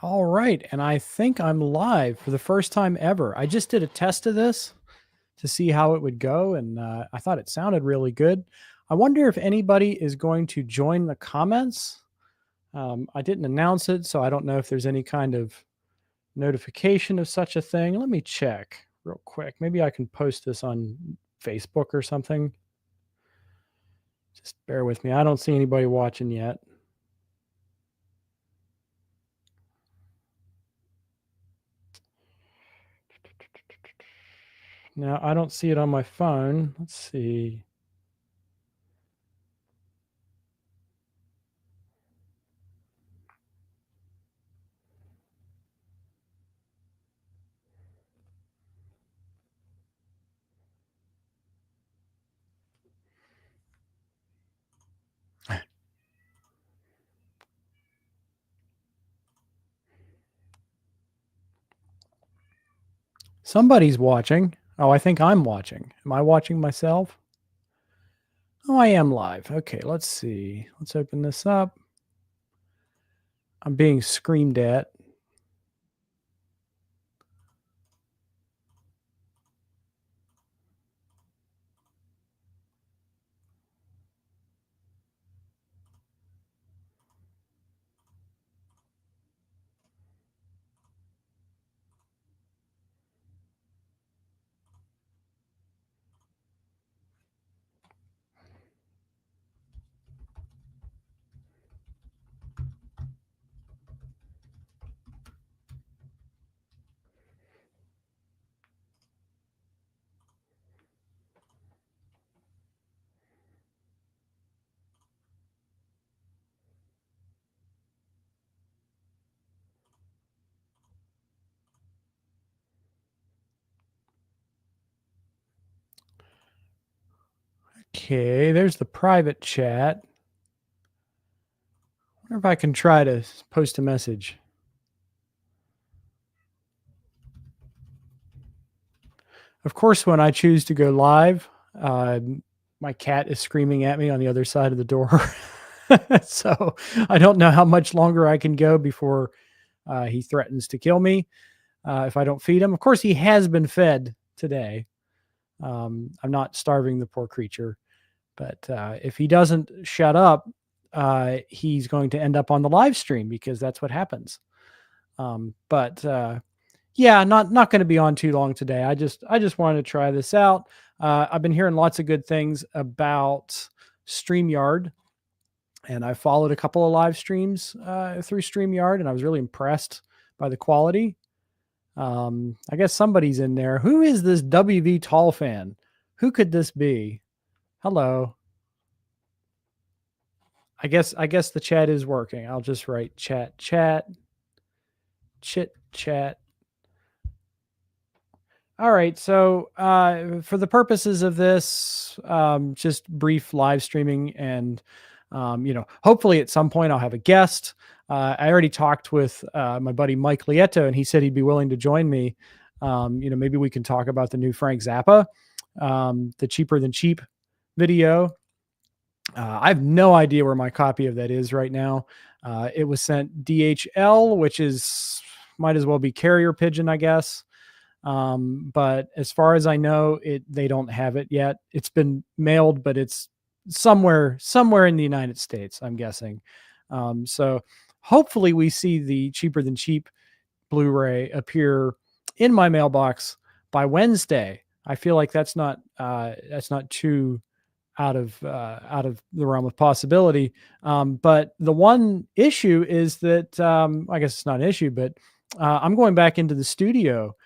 All right, and I think I'm live for the first time ever. I just did a test of this to see how it would go, and I thought it sounded really good. I wonder if anybody is going to join the comments. I didn't announce it, so I don't know if there's any kind of notification of such a thing. Let me check real quick. Maybe I can post this on Facebook or something. Just bear with me. I don't see anybody watching yet. Now, I don't see it on my phone. Let's see. Somebody's watching. Oh, I think I'm watching. Am I watching myself? Oh, I am live. Okay, let's see. Let's open this up. I'm being screamed at. Okay, there's the private chat. I wonder if I can try to post a message. Of course, when I choose to go live, my cat is screaming at me on the other side of the door. So I don't know how much longer I can go before he threatens to kill me if I don't feed him. Of course, he has been fed today. I'm not starving the poor creature, but if he doesn't shut up, he's going to end up on the live stream because that's what happens. Yeah, not going to be on too long today. I just wanted to try this out. I've been hearing lots of good things about StreamYard, and I followed a couple of live streams through StreamYard, and I was really impressed by the quality. I guess somebody's in there. Who is this WV Tall fan? Who could this be? Hello. I guess the chat is working. I'll just write chat, chat. All right. So for the purposes of this, just brief live streaming, and hopefully at some point I'll have a guest. I already talked with my buddy Mike Lieto, and he said he'd be willing to join me. Maybe we can talk about the new Frank Zappa, the Cheaper Than Cheap video. I have no idea where my copy of that is right now. It was sent DHL, which might as well be carrier pigeon, I guess. But as far as I know, they don't have it yet. It's been mailed, but it's somewhere in the United States, I'm guessing. So hopefully we see the Cheaper Than Cheap Blu-ray appear in my mailbox by Wednesday. I feel like that's not too out of the realm of possibility. But the one issue is that I guess it's not an issue, but I'm going back into the studio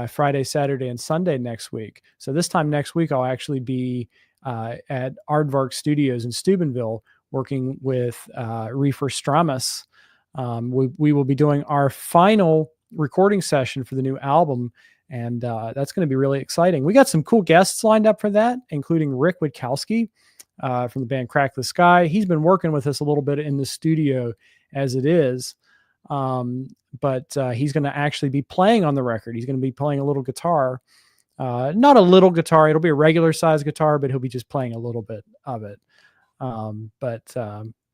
Friday, Saturday, and Sunday next week. So this time next week, I'll actually be at Aardvark Studios in Steubenville working with Reefer Stramus. We will be doing our final recording session for the new album, and that's going to be really exciting. We got some cool guests lined up for that, including Rick Witkowski from the band Crack the Sky. He's been working with us a little bit in the studio as it is. But he's going to actually be playing on the record. He's going to be playing a little guitar, not a little guitar. It'll be a regular size guitar, but he'll be just playing a little bit of it.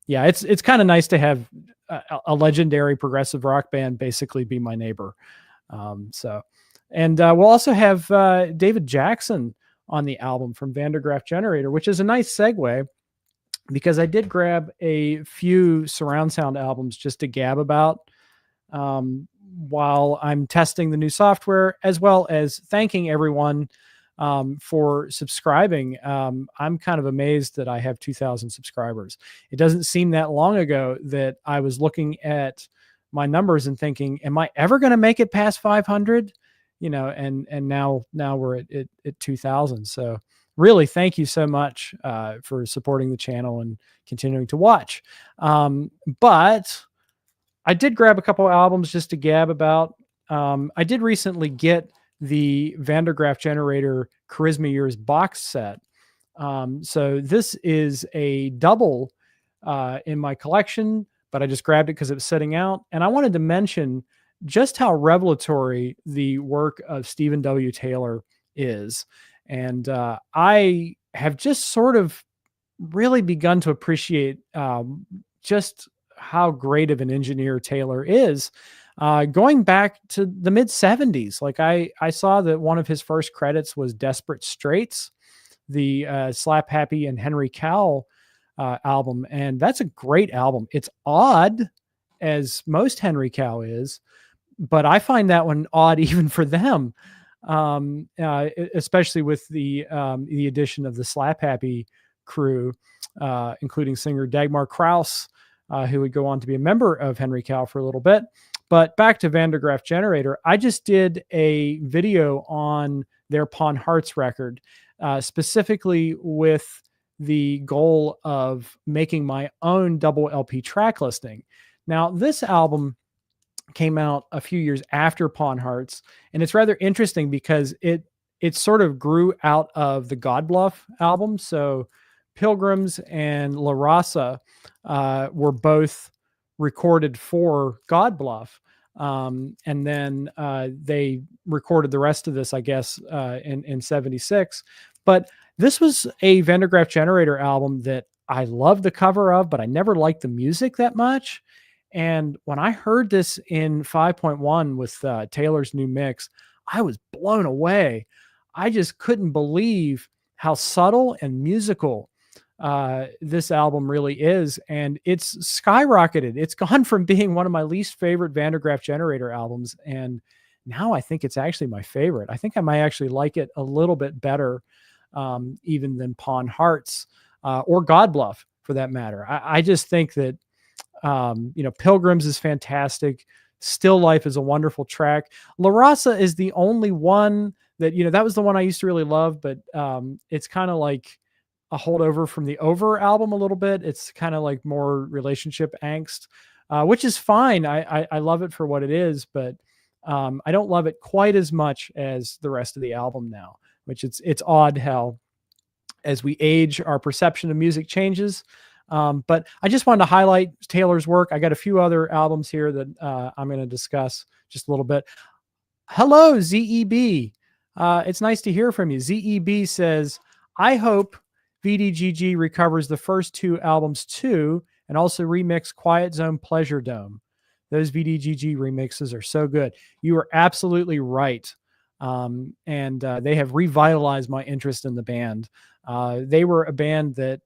Yeah, it's kind of nice to have a legendary progressive rock band basically be my neighbor. And we'll also have David Jackson on the album from Vandergraaf Generator, which is a nice segue because I did grab a few surround sound albums just to gab about while I'm testing the new software, as well as thanking everyone for subscribing. I'm kind of amazed that I have 2,000 subscribers. It doesn't seem that long ago that I was looking at my numbers and thinking, am I ever going to make it past 500? And now we're at 2,000. So really, thank you so much for supporting the channel and continuing to watch. But I did grab a couple albums just to gab about. I did recently get the Vandergraaf Generator Charisma Years box set. So this is a double in my collection, but I just grabbed it because it was sitting out. And I wanted to mention just how revelatory the work of Stephen W. Taylor is. And I have just sort of really begun to appreciate just how great of an engineer Taylor is. Going back to the mid 70s, like I saw that one of his first credits was Desperate Straits, the Slap Happy and Henry Cowell album. And that's a great album. It's odd, as most Henry Cowell is, but I find that one odd even for them, especially with the addition of the Slap Happy crew, including singer Dagmar Krause, who would go on to be a member of Henry Cowell for a little bit. But back to Vandergraaf Generator, I just did a video on their Pawn Hearts record, specifically with the goal of making my own double LP track listing. Now, this album came out a few years after Pawn Hearts, and it's rather interesting because it sort of grew out of the God Bluff album. So Pilgrims and La Raza were both recorded for God Bluff. And then they recorded the rest of this, I guess, in 76. But this was a Vandergraaf Generator album that I loved the cover of, but I never liked the music that much. And when I heard this in 5.1 with Taylor's new mix, I was blown away. I just couldn't believe how subtle and musical this album really is. And it's skyrocketed. It's gone from being one of my least favorite Vandergraaf Generator albums, and now I think it's actually my favorite. I think I might actually like it a little bit better even than Pawn Hearts or God Bluff for that matter. I just think that Pilgrims is fantastic. Still Life is a wonderful track. La Raza is the only one that, that was the one I used to really love, but it's kind of like a holdover from the Over album a little bit. It's kind of like more relationship angst, which is fine. I love it for what it is, but I don't love it quite as much as the rest of the album now, which it's odd how as we age, our perception of music changes. But I just wanted to highlight Taylor's work. I got a few other albums here that I'm going to discuss just a little bit. Hello, ZEB. It's nice to hear from you. ZEB says, I hope VDGG recovers the first two albums too, and also remix Quiet Zone Pleasure Dome. Those VDGG remixes are so good. You are absolutely right. And they have revitalized my interest in the band. They were a band that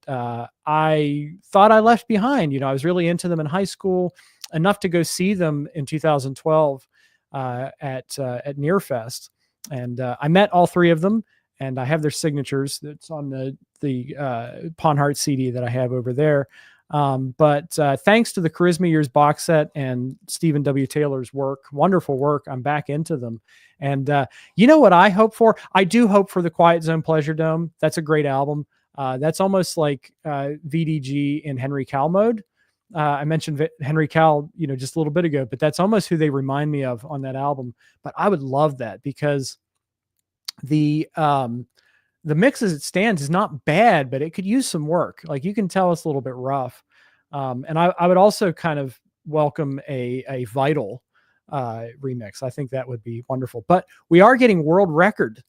I thought I left behind. I was really into them in high school, enough to go see them in 2012 at Nearfest. And I met all three of them, and I have their signatures. That's on the Pawn Hearts CD that I have over there. But thanks to the Charisma Years box set and Stephen W. Taylor's work, wonderful work, I'm back into them. And you know what I hope for? I do hope for the Quiet Zone Pleasure Dome. That's a great album. That's almost like VDG in Henry Cowell mode. I mentioned Henry Cowell, just a little bit ago, but that's almost who they remind me of on that album. But I would love that because the mix as it stands is not bad, but it could use some work. Like you can tell it's a little bit rough. And I would also kind of welcome a Vital remix. I think that would be wonderful. But we are getting World Record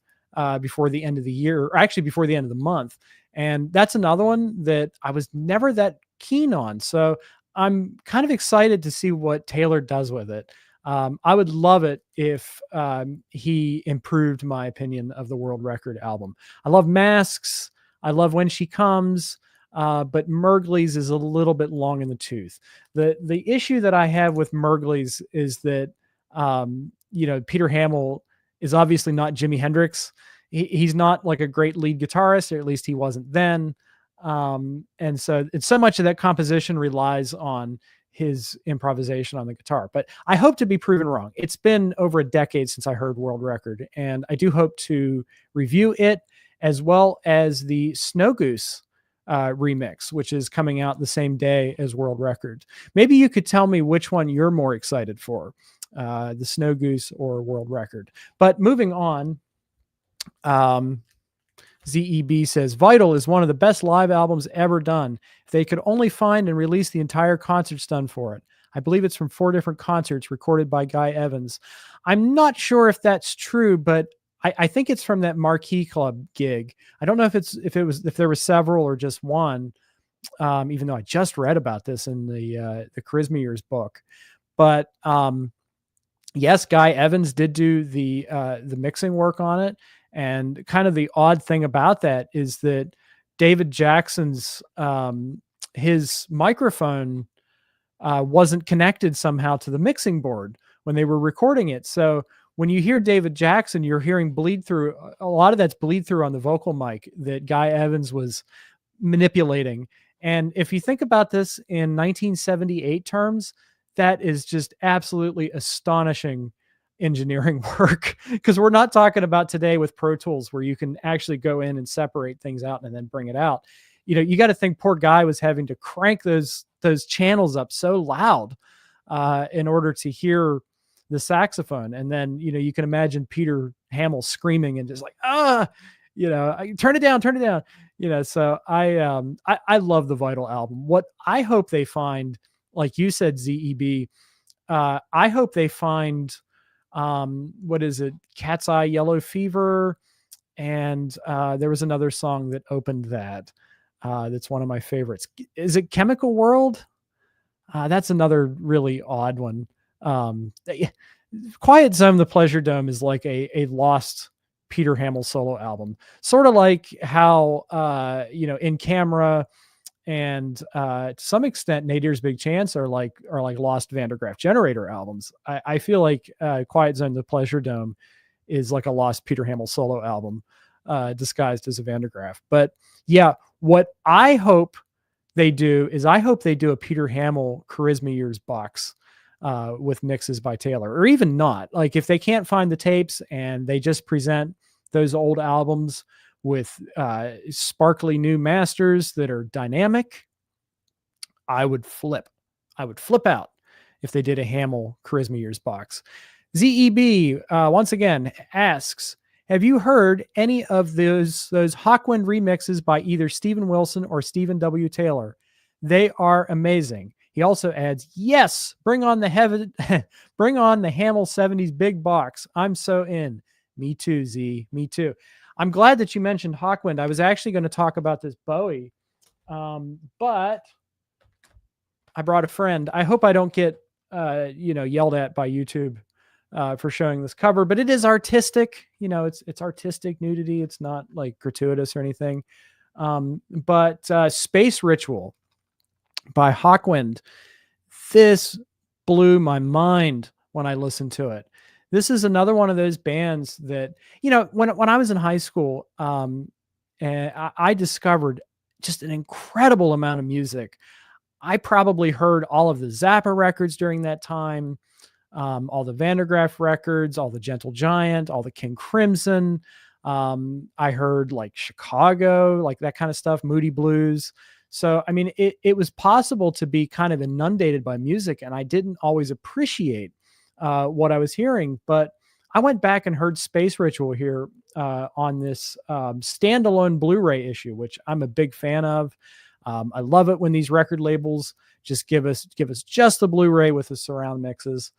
before the end of the year, or actually before the end of the month. And that's another one that I was never that keen on. So I'm kind of excited to see what Taylor does with it. I would love it if he improved my opinion of the world record album. I love Masks. I love When She Comes. But Mergley's is a little bit long in the tooth. The issue that I have with Mergley's is that Peter Hamill is obviously not Jimi Hendrix. He's not like a great lead guitarist, or at least he wasn't then. And so it's so much of that composition relies on his improvisation on the guitar. But I hope to be proven wrong. It's been over a decade since I heard World Record, and I do hope to review it as well as the Snow Goose remix, which is coming out the same day as World Record. Maybe you could tell me which one you're more excited for, the Snow Goose or World Record. But moving on, ZEB says, Vital is one of the best live albums ever done. If they could only find and release the entire concerts done for it. I believe it's from 4 different concerts recorded by Guy Evans. I'm not sure if that's true, but I think it's from that Marquee Club gig. I don't know if there were several or just one, even though I just read about this in the Charisma Years book. But yes, Guy Evans did do the mixing work on it. And kind of the odd thing about that is that David Jackson's his microphone wasn't connected somehow to the mixing board when they were recording it. So when you hear David Jackson, you're hearing bleed through. A lot of that's bleed through on the vocal mic that Guy Evans was manipulating. And if you think about this in 1978 terms, that is just absolutely astonishing engineering work, because we're not talking about today with Pro Tools where you can actually go in and separate things out and then bring it out. You got to think poor Guy was having to crank those channels up so loud in order to hear the saxophone. And then, you can imagine Peter Hamill screaming and just like, turn it down. So I love the Vital album. What I hope they find, like you said, ZEB, I hope they find, what is it? Cat's Eye Yellow Fever. And there was another song that opened that. That's one of my favorites. Is it Chemical World? That's another really odd one. Quiet Zone, The Pleasure Dome is like a lost Peter Hamill solo album. Sort of like how, In Camera and to some extent Nadir's Big Chance are like lost Van der Graaf Generator albums. I feel like Quiet Zone, The Pleasure Dome is like a lost Peter Hamill solo album disguised as a Van der Graaf. But yeah, what I hope they do is I hope they do a Peter Hamill Charisma Years box with mixes by Taylor, or even not. Like if they can't find the tapes and they just present those old albums with sparkly new masters that are dynamic, I would flip out if they did a Hamill Charisma Years box. ZEB once again asks, have you heard any of those Hawkwind remixes by either Steven Wilson or Stephen W. Taylor? They are amazing. He also adds, yes, bring on the Hamill 70s big box. I'm so in. Me too, Z. Me too. I'm glad that you mentioned Hawkwind. I was actually going to talk about this Bowie, but I brought a friend. I hope I don't get yelled at by YouTube for showing this cover, but it is artistic. It's artistic nudity. It's not like gratuitous or anything. But Space Ritual by Hawkwind, this blew my mind when I listened to it. This is another one of those bands that, when I was in high school, and I discovered just an incredible amount of music. I probably heard all of the Zappa records during that time, all the Van der Graaf records, all the Gentle Giant, all the King Crimson. I heard like Chicago, like that kind of stuff, Moody Blues. So, I mean, it was possible to be kind of inundated by music, and I didn't always appreciate what I was hearing. But I went back and heard Space Ritual here on this standalone Blu-ray issue, which I'm a big fan of. I love it when these record labels just give us just the Blu-ray with the surround mixes.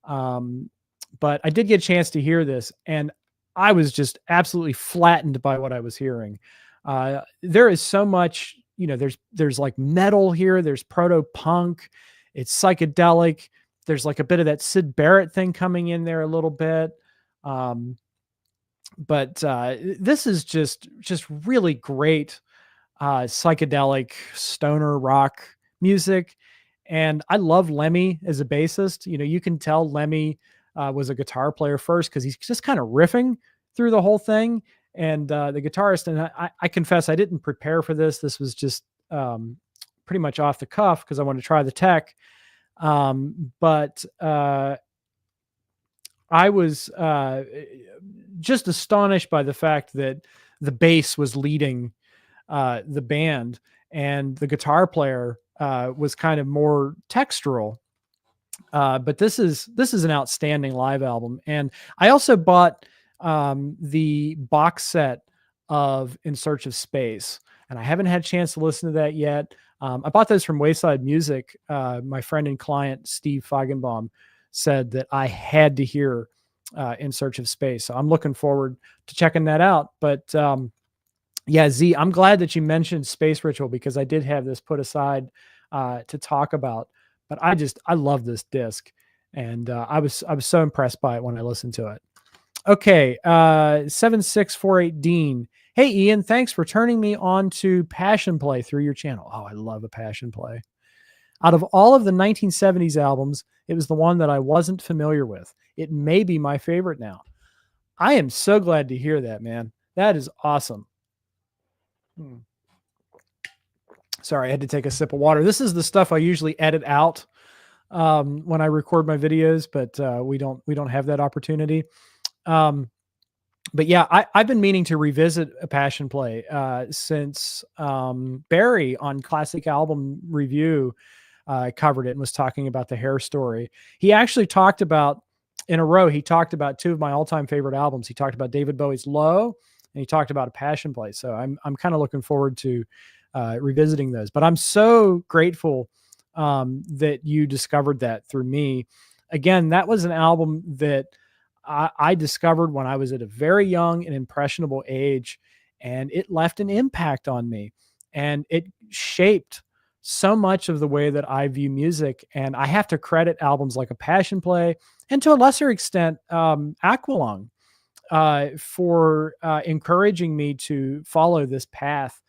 But I did get a chance to hear this, and I was just absolutely flattened by what I was hearing. There is so much there's like metal here, there's proto punk, it's psychedelic. There's like a bit of that Sid Barrett thing coming in there a little bit. But this is just really great psychedelic stoner rock music. And I love Lemmy as a bassist. You can tell Lemmy was a guitar player first because he's just kind of riffing through the whole thing. And the guitarist, and I confess, I didn't prepare for this. This was just pretty much off the cuff because I wanted to try the tech. But I was just astonished by the fact that the bass was leading the band and the guitar player was kind of more textural. But this is an outstanding live album. And I also bought the box set of In Search of Space, and I haven't had a chance to listen to that yet. I bought those from Wayside Music. My friend and client, Steve Feigenbaum, said that I had to hear In Search of Space. So I'm looking forward to checking that out. But yeah, Z, I'm glad that you mentioned Space Ritual because I did have this put aside to talk about. But I love this disc, and I was so impressed by it when I listened to it. Okay, 7648 Dean. Hey, Ian, thanks for turning me on to Passion Play through your channel. Oh, I love a Passion Play. Out of all of the 1970s albums, it was the one that I wasn't familiar with. It may be my favorite now. I am so glad to hear that, man. That is awesome. Sorry, I had to take a sip of water. This is the stuff I usually edit out when I record my videos, but we don't have that opportunity. But yeah, I've been meaning to revisit a Passion Play since Barry on Classic Album Review covered it and was talking about the Hair Story. He actually talked about, in a row, he talked about two of my all-time favorite albums. He talked about David Bowie's Low, and he talked about a Passion Play. So I'm kind of looking forward to revisiting those. But I'm so grateful that you discovered that through me. Again, that was an album that I discovered when I was at a very young and impressionable age, and it left an impact on me, and it shaped so much of the way that I view music. And I have to credit albums like A Passion Play, and to a lesser extent, Aqualung, for encouraging me to follow this path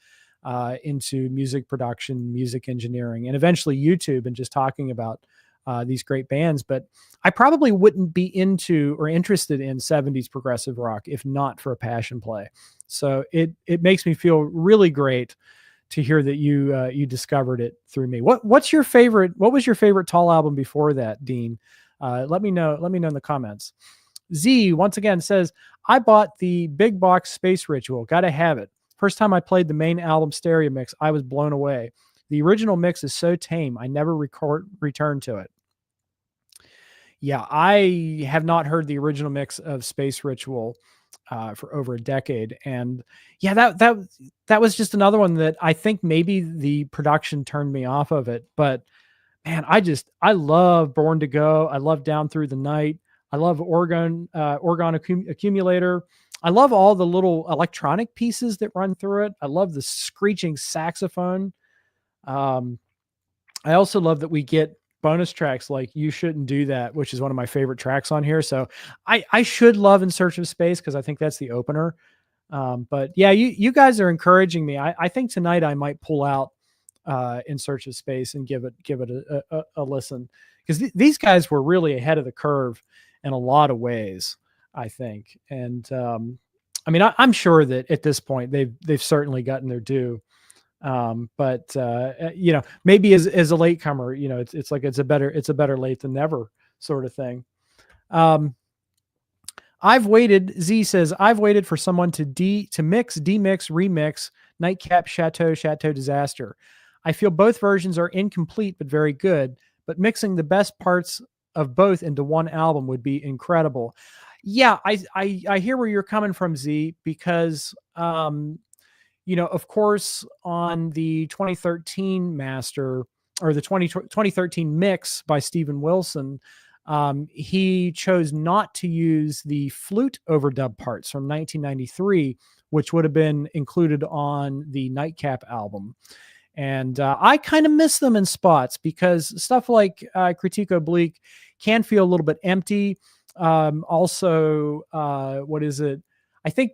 into music production, music engineering, and eventually YouTube, and just talking about these great bands. But I probably wouldn't be into or interested in 70s progressive rock if not for A Passion Play. So it makes me feel really great to hear that you discovered it through me. What was your favorite Tall album before that, Dean? Let me know in the comments. Z once again says, I bought the big box Space Ritual. Gotta have it. First time I played the main album stereo mix, I was blown away. The original mix is so tame, I never returned to it. Yeah, I have not heard the original mix of Space Ritual for over a decade. And yeah, that was just another one that I think maybe the production turned me off of it. But man, I love Born to Go. I love Down Through the Night. I love Organ Accumulator. I love all the little electronic pieces that run through it. I love the screeching saxophone. I also love that we get bonus tracks like You Shouldn't Do That, which is one of my favorite tracks on here. So I should love In Search of Space because I think that's the opener. But yeah, you guys are encouraging me. I think tonight I might pull out In Search of Space and give it a listen, because these guys were really ahead of the curve in a lot of ways, I think. And I mean, I'm sure that at this point they've certainly gotten their due. But maybe as a latecomer, it's like it's a better late than never sort of thing. Z says, I've waited for someone to mix, demix, remix Nightcap, Chateau Disaster. I feel both versions are incomplete but very good, but mixing the best parts of both into one album would be incredible. Yeah, I hear where you're coming from, Z, because of course, on the 2013 master, or the 2013 mix by Steven Wilson, he chose not to use the flute overdub parts from 1993, which would have been included on the Nightcap album. And I kind of miss them in spots because stuff like Critique Oblique can feel a little bit empty. Also, what is it? I think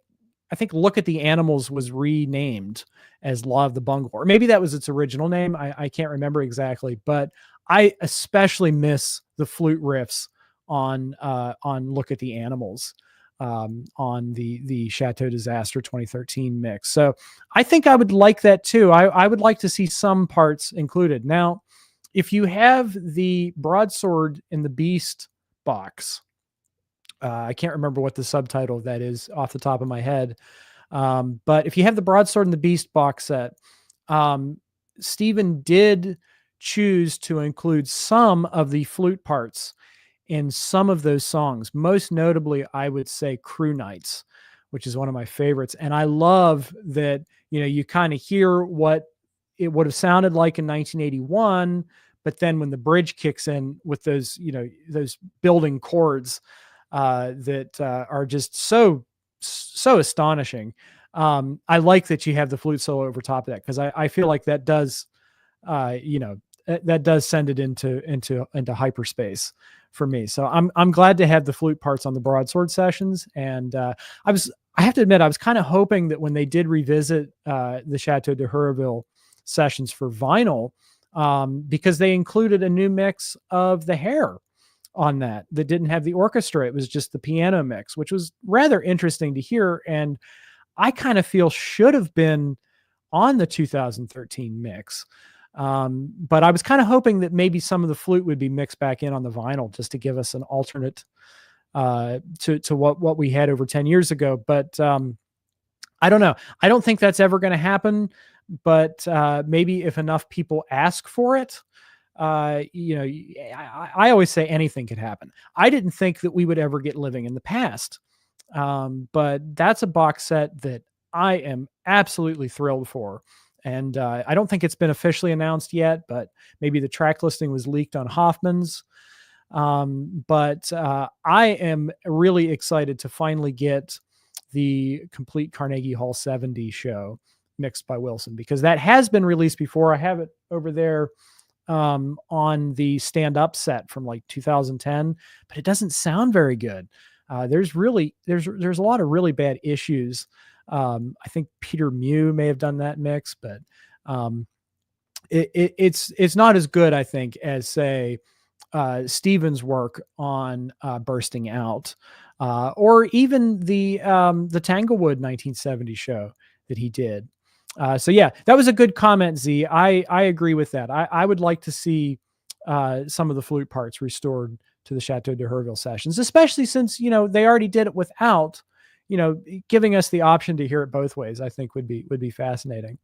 Look at the Animals was renamed as Law of the Bungle, or maybe that was its original name. I can't remember exactly, but I especially miss the flute riffs on Look at the Animals, on the Chateau Disaster 2013 mix. So I think I would like that too. I would like to see some parts included. Now, if you have the Broadsword and the Beast box, I can't remember what the subtitle of that is off the top of my head. But if you have the Broadsword and the Beast box set, Stephen did choose to include some of the flute parts in some of those songs. Most notably, I would say Crew Nights, which is one of my favorites. And I love that, you kind of hear what it would have sounded like in 1981, but then when the bridge kicks in with those, those building chords, that are just so astonishing. I like that you have the flute solo over top of that, because I feel like that does, that does send it into hyperspace for me. So I'm glad to have the flute parts on the Broadsword sessions. And I have to admit, I was kind of hoping that when they did revisit the Chateau de Hurville sessions for vinyl, because they included a new mix of The Hair on that didn't have the orchestra. It was just the piano mix, which was rather interesting to hear. And I kind of feel should have been on the 2013 mix. But I was kind of hoping that maybe some of the flute would be mixed back in on the vinyl, just to give us an alternate to what we had over 10 years ago. But I don't know. I don't think that's ever going to happen, but maybe if enough people ask for it, I always say anything could happen. I didn't think that we would ever get Living in the Past. But that's a box set that I am absolutely thrilled for. And I don't think it's been officially announced yet, but maybe the track listing was leaked on Hoffman's. But I am really excited to finally get the complete Carnegie Hall 70 show mixed by Wilson, because that has been released before. I have it over there on the stand-up set from like 2010, but it doesn't sound very good. There's a lot of really bad issues. I think Peter Mew may have done that mix, but it's not as good, I think, as say Stephen's work on Bursting Out, or even the Tanglewood 1970 show that he did. So yeah, that was a good comment, Z. I agree with that. I would like to see some of the flute parts restored to the Chateau de Hurville sessions, especially since, they already did it without, giving us the option to hear it both ways. I think would be fascinating,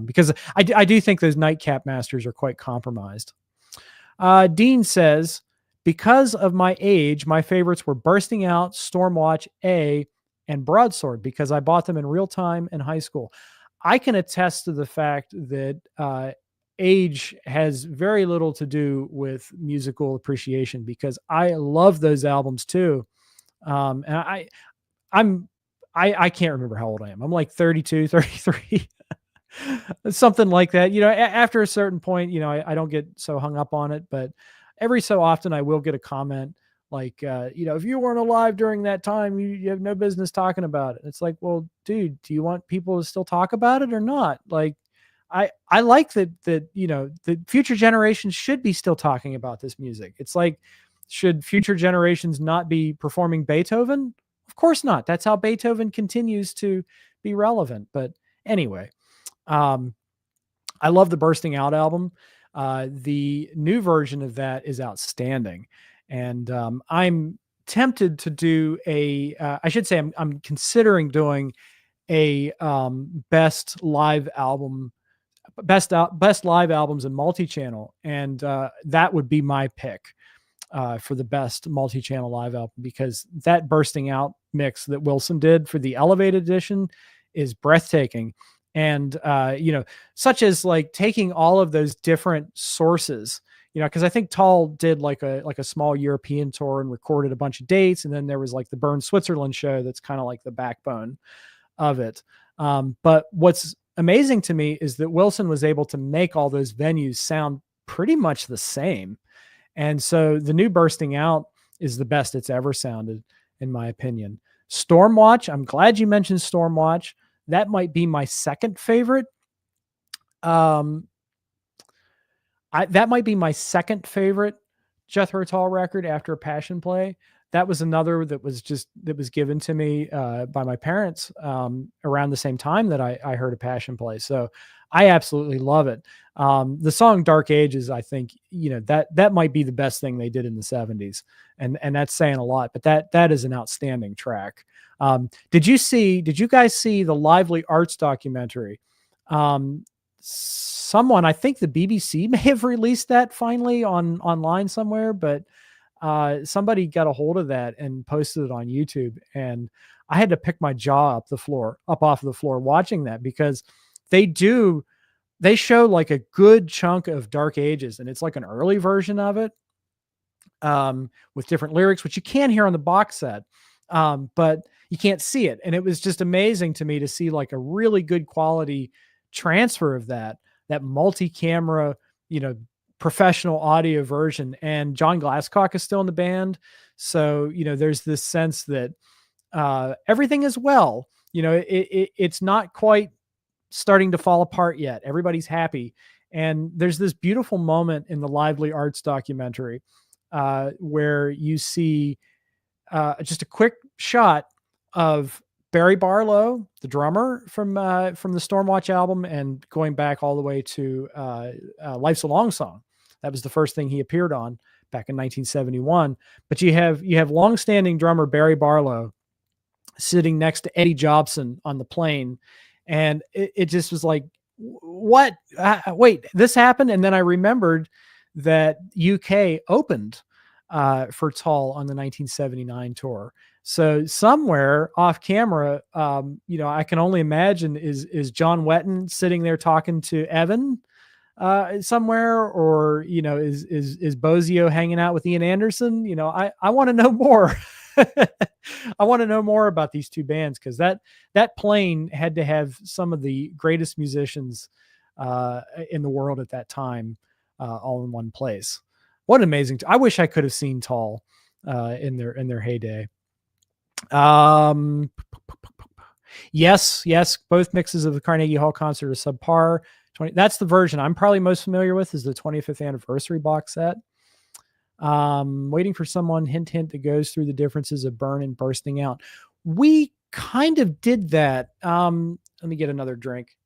because I do think those nightcap masters are quite compromised. Dean says, because of my age, my favorites were Bursting Out, Stormwatch A, and Broadsword, because I bought them in real time in high school. I can attest to the fact that age has very little to do with musical appreciation, because I love those albums too. And I can't remember how old I am. I'm like 32, 33, something like that. After a certain point, I don't get so hung up on it, but every so often I will get a comment like, if you weren't alive during that time, you have no business talking about it. It's like, well, dude, do you want people to still talk about it or not? Like, I like that the future generations should be still talking about this music. It's like, should future generations not be performing Beethoven? Of course not. That's how Beethoven continues to be relevant. But anyway, I love the Bursting Out album. The new version of that is outstanding. And I'm tempted to do I should say I'm considering doing a best live albums and multi-channel. And that would be my pick for the best multi-channel live album, because that Bursting Out mix that Wilson did for the Elevated edition is breathtaking. And, such as like taking all of those different sources, because I think Tall did like a small European tour and recorded a bunch of dates. And then there was like the Bern Switzerland show that's kind of like the backbone of it. But what's amazing to me is that Wilson was able to make all those venues sound pretty much the same. And so the new Bursting Out is the best it's ever sounded, in my opinion. Stormwatch, I'm glad you mentioned Stormwatch. That might be my second favorite. That might be my second favorite Jethro Tull record after Passion Play. That was another that was given to me by my parents around the same time that I heard a Passion Play. So I absolutely love it. The song Dark Ages, I think, that might be the best thing they did in the 70s. And that's saying a lot, but that is an outstanding track. Did you guys see the Lively Arts documentary? Someone, I think the BBC may have released that finally online somewhere, but somebody got a hold of that and posted it on YouTube, and I had to pick my jaw up off the floor watching that, because they show like a good chunk of Dark Ages, and it's like an early version of it with different lyrics, which you can hear on the box set, but you can't see it. And it was just amazing to me to see like a really good quality transfer of that multi-camera, professional audio version. And John Glasscock is still in the band. So, there's this sense that everything is well, it's not quite starting to fall apart yet. Everybody's happy. And there's this beautiful moment in the Lively Arts documentary where you see just a quick shot of Barry Barlow, the drummer from the Stormwatch album, and going back all the way to Life's a Long Song. That was the first thing he appeared on back in 1971. But you have longstanding drummer Barry Barlow sitting next to Eddie Jobson on the plane, and it just was like, what? Wait, this happened? And then I remembered that UK opened for Tull on the 1979 tour. So somewhere off camera, I can only imagine is John Wetton sitting there talking to Evan somewhere, or is Bozio hanging out with Ian Anderson? I want to know more. I want to know more about these two bands, because that plane had to have some of the greatest musicians in the world at that time all in one place. What an amazing! I wish I could have seen Tull in their heyday. Yes, both mixes of the Carnegie Hall concert are subpar. That's the version I'm probably most familiar with, is the 25th anniversary box set. Waiting for someone, hint that goes through the differences of Burn and Bursting Out. We kind of did that. Let me get another drink.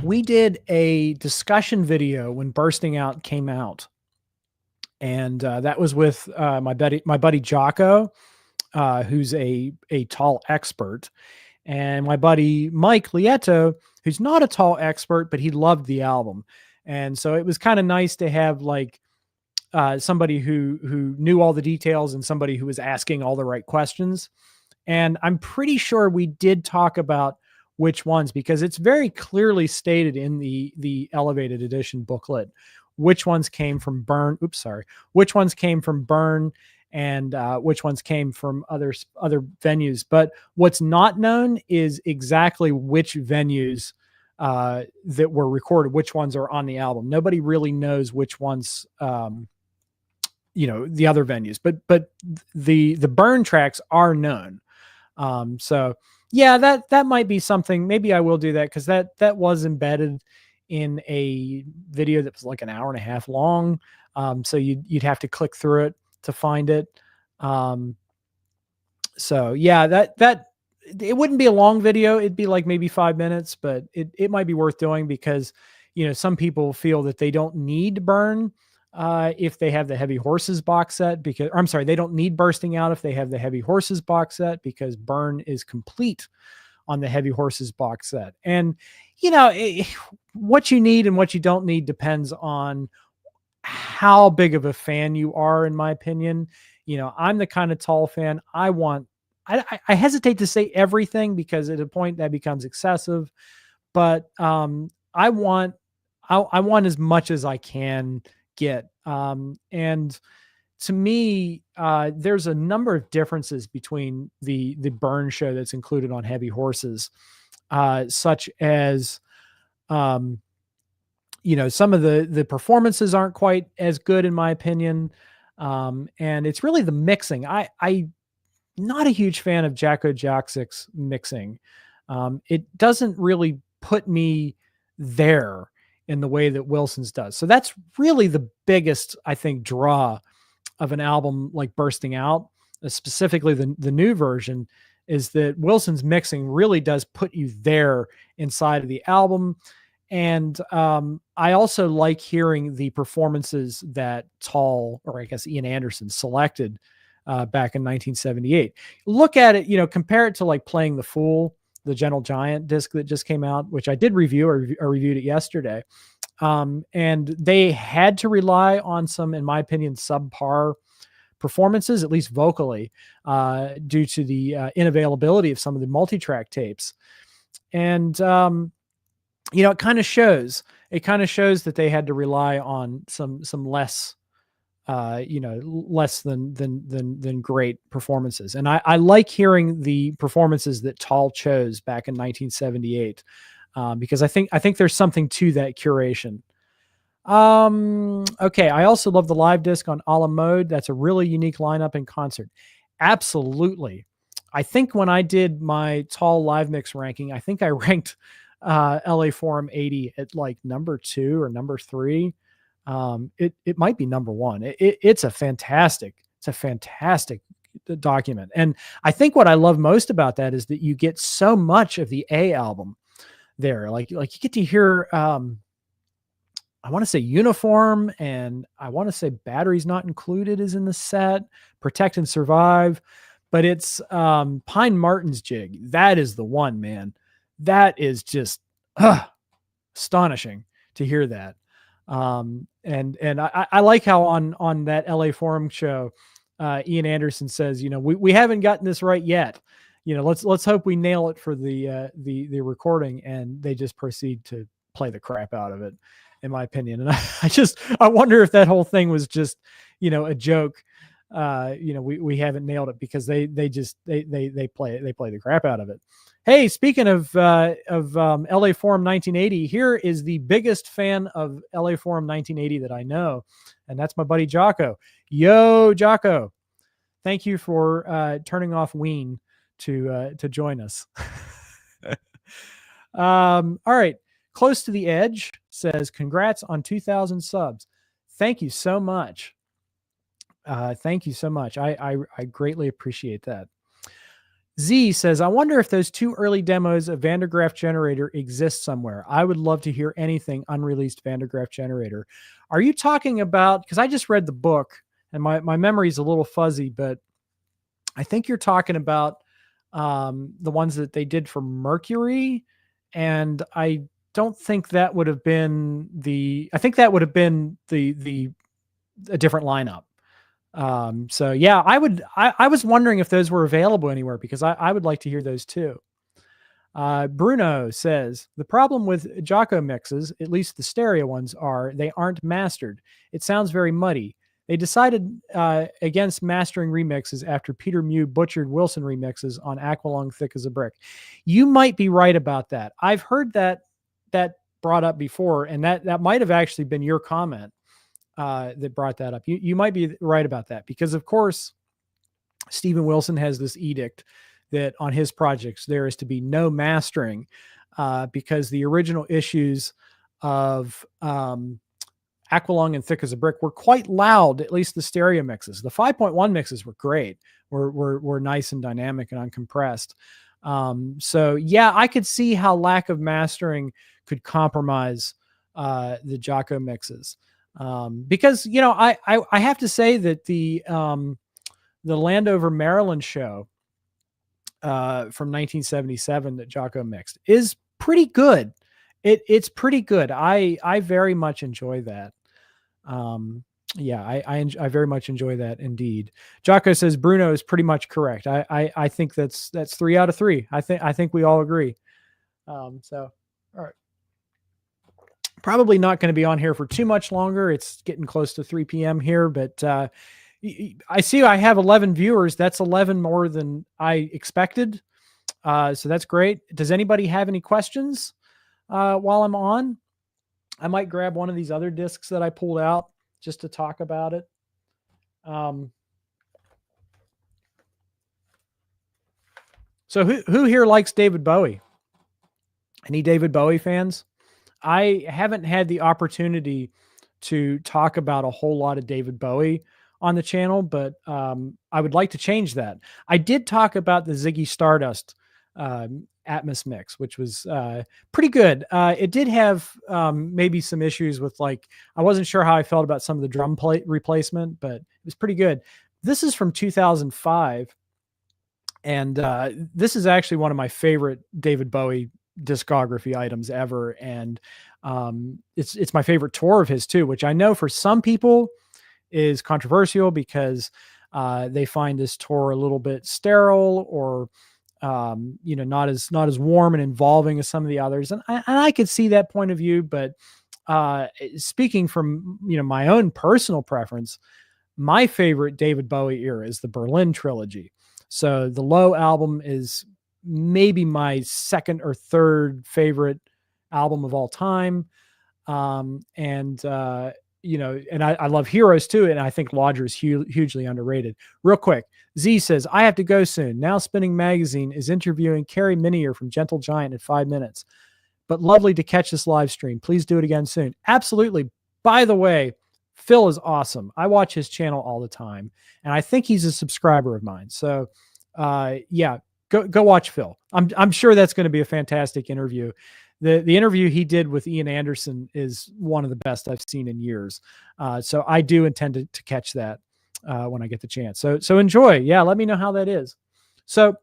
We did a discussion video when Bursting Out came out. And that was with my buddy Jocko, who's a Tull expert, and my buddy Mike Lieto, who's not a Tull expert, but he loved the album. And so it was kind of nice to have like somebody who knew all the details and somebody who was asking all the right questions. And I'm pretty sure we did talk about which ones, because it's very clearly stated in the elevated edition booklet which ones came from Burn. Which ones came from Burn, and which ones came from other venues. But what's not known is exactly which venues that were recorded, which ones are on the album. Nobody really knows which ones, the other venues, but the Burn tracks are known. So yeah, that might be something. Maybe I will do that, because that was embedded in a video that was like an hour and a half long. So you'd have to click through it to find it. So yeah, that it wouldn't be a long video. It'd be like maybe 5 minutes, but it might be worth doing, because, some people feel that they don't need Burn if they have the Heavy Horses box set, they don't need Bursting Out if they have the Heavy Horses box set, because Burn is complete on the Heavy Horses box set. And, what you need and what you don't need depends on how big of a fan you are, in my opinion. I'm the kind of Tull fan. I hesitate to say everything, because at a point that becomes excessive, but I want as much as I can get. And to me, there's a number of differences between the burn show that's included on Heavy Horses, such as, um, some of the performances aren't quite as good in my opinion, and it's really the mixing. I not a huge fan of Jacko Jacksik's mixing. It doesn't really put me there in the way that Wilson's does. So that's really the biggest, I think, draw of an album like Bursting Out, specifically the new version, is that Wilson's mixing really does put you there inside of the album. And I also like hearing the performances that Tall, or I guess Ian Anderson, selected back in 1978. Look at it, compare it to like Playing the Fool, the Gentle Giant disc that just came out, which I did review. I reviewed it yesterday. And they had to rely on some, in my opinion, subpar performances, at least vocally, due to the inavailability of some of the multi-track tapes. And, it kind of shows. It kind of shows that they had to rely on some less, less than great performances. And I like hearing the performances that Tall chose back in 1978, because I think there's something to that curation. Okay. I also love the live disc on a la mode. That's a really unique lineup in concert. Absolutely. I think when I did my Tall live mix ranking, I think I ranked LA Forum 80 at like number 2 or number 3. It might be number 1. It's a fantastic document. And I think what I love most about that is that you get so much of the A album there. Like you get to hear, I want to say Uniform, and I want to say Batteries Not Included is in the set, Protect and Survive, but it's Pine Martin's Jig. That is the one, man. That is just astonishing to hear that. And I like how on that LA Forum show, Ian Anderson says, we haven't gotten this right yet. Let's hope we nail it for the recording, and they just proceed to play the crap out of it, in my opinion. And I wonder if that whole thing was just, a joke. We haven't nailed it, because they play the crap out of it. Hey, speaking of LA Forum 1980, here is the biggest fan of LA Forum 1980 that I know, and that's my buddy Jocko. Yo, Jocko, thank you for turning off Ween to join us. All right, Close to the Edge says, congrats on 2,000 subs. Thank you so much. Thank you so much. I greatly appreciate that. Z says, I wonder if those 2 early demos of Van der Graaf Generator exist somewhere. I would love to hear anything unreleased Van der Graaf Generator. Are you talking about, because I just read the book and my memory is a little fuzzy, but I think you're talking about the ones that they did for Mercury. And I don't think that would have been a different lineup. So yeah, I was wondering if those were available anywhere, because I would like to hear those too. Bruno says, the problem with Jocko mixes, at least the stereo ones, are they aren't mastered. It sounds very muddy. They decided against mastering remixes after Peter Mew butchered Wilson remixes on Aqualung Thick as a Brick. You might be right about that. I've heard that brought up before, and that might have actually been your comment that brought that up. You might be right about that, because of course Steven Wilson has this edict that on his projects there is to be no mastering, because the original issues of Aqualung and Thick as a Brick were quite loud, at least the stereo mixes. The 5.1 mixes were great, were nice and dynamic and uncompressed. So yeah, I could see how lack of mastering could compromise the Jocko mixes. Because, I have to say that the Landover, Maryland show from 1977 that Jocko mixed is pretty good. It's pretty good. I very much enjoy that. Yeah, I very much enjoy that indeed. Jocko says Bruno is pretty much correct. I think that's 3 out of 3. I think we all agree. So, all right. Probably not going to be on here for too much longer. It's getting close to 3 p.m. here, but I see I have 11 viewers. That's 11 more than I expected. So that's great. Does anybody have any questions while I'm on? I might grab one of these other discs that I pulled out just to talk about it. So who here likes David Bowie? Any David Bowie fans? I haven't had the opportunity to talk about a whole lot of David Bowie on the channel, but I would like to change that. I did talk about the Ziggy Stardust Atmos mix, which was pretty good. It did have maybe some issues with, like, I wasn't sure how I felt about some of the drum plate replacement, but it was pretty good. This is from 2005. And this is actually one of my favorite David Bowie discography items ever. And it's my favorite tour of his too, which I know for some people is controversial because they find this tour a little bit sterile or not as warm and involving as some of the others. And I could see that point of view, but speaking from my own personal preference, my favorite David Bowie era is the Berlin trilogy. So the Low album is maybe my second or third favorite album of all time. And I love Heroes too. And I think Lodger is hugely underrated. Real quick, Z says, I have to go soon. Now Spinning Magazine is interviewing Carrie Minier from Gentle Giant in 5 minutes. But lovely to catch this live stream. Please do it again soon. Absolutely. By the way, Phil is awesome. I watch his channel all the time, and I think he's a subscriber of mine. So, go watch Phil. I'm sure that's going to be a fantastic interview. The interview he did with Ian Anderson is one of the best I've seen in years. So I do intend to catch that when I get the chance. So enjoy. Yeah, let me know how that is. So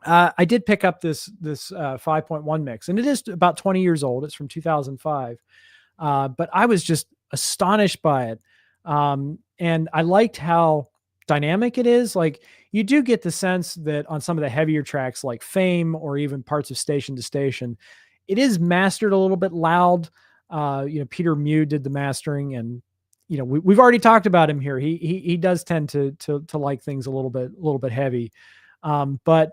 I did pick up this 5.1 mix, and it is about 20 years old. It's from 2005, but I was just astonished by it. And I liked how dynamic it is. Like, you do get the sense that on some of the heavier tracks like Fame or even parts of Station to Station, it is mastered a little bit loud. Peter Mew did the mastering, and we've already talked about him here. He does tend to like things a little bit heavy. But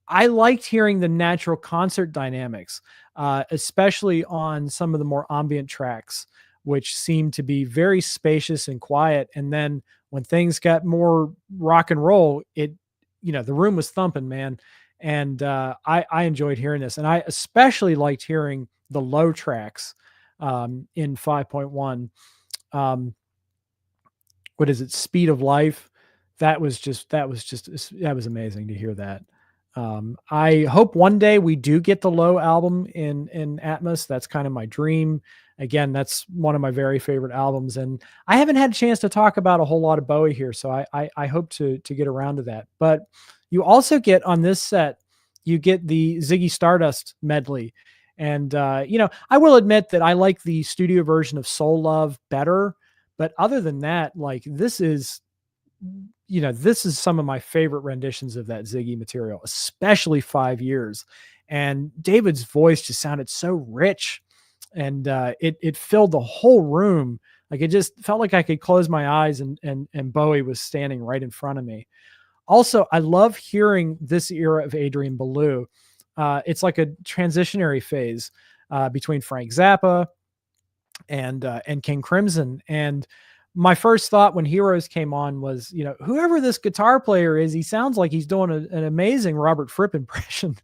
I liked hearing the natural concert dynamics, especially on some of the more ambient tracks, which seemed to be very spacious and quiet. And then when things got more rock and roll, the room was thumping, man. And I enjoyed hearing this. And I especially liked hearing the low tracks in 5.1. What is it? Speed of Life. That was amazing to hear that. I hope one day we do get the Low album in Atmos. That's kind of my dream. Again, that's one of my very favorite albums, and I haven't had a chance to talk about a whole lot of Bowie here, so I hope to get around to that. But you also get on this set, you get the Ziggy Stardust medley, and I will admit that I like the studio version of Soul Love better. But other than that, like, this is some of my favorite renditions of that Ziggy material, especially 5 Years. And David's voice just sounded so rich, and it filled the whole room. Like, it just felt like I could close my eyes and Bowie was standing right in front of me. Also, I love hearing this era of Adrian Belew. It's like a transitionary phase between Frank Zappa and King Crimson. And my first thought when Heroes came on was, whoever this guitar player is, he sounds like he's doing an amazing Robert Fripp impression,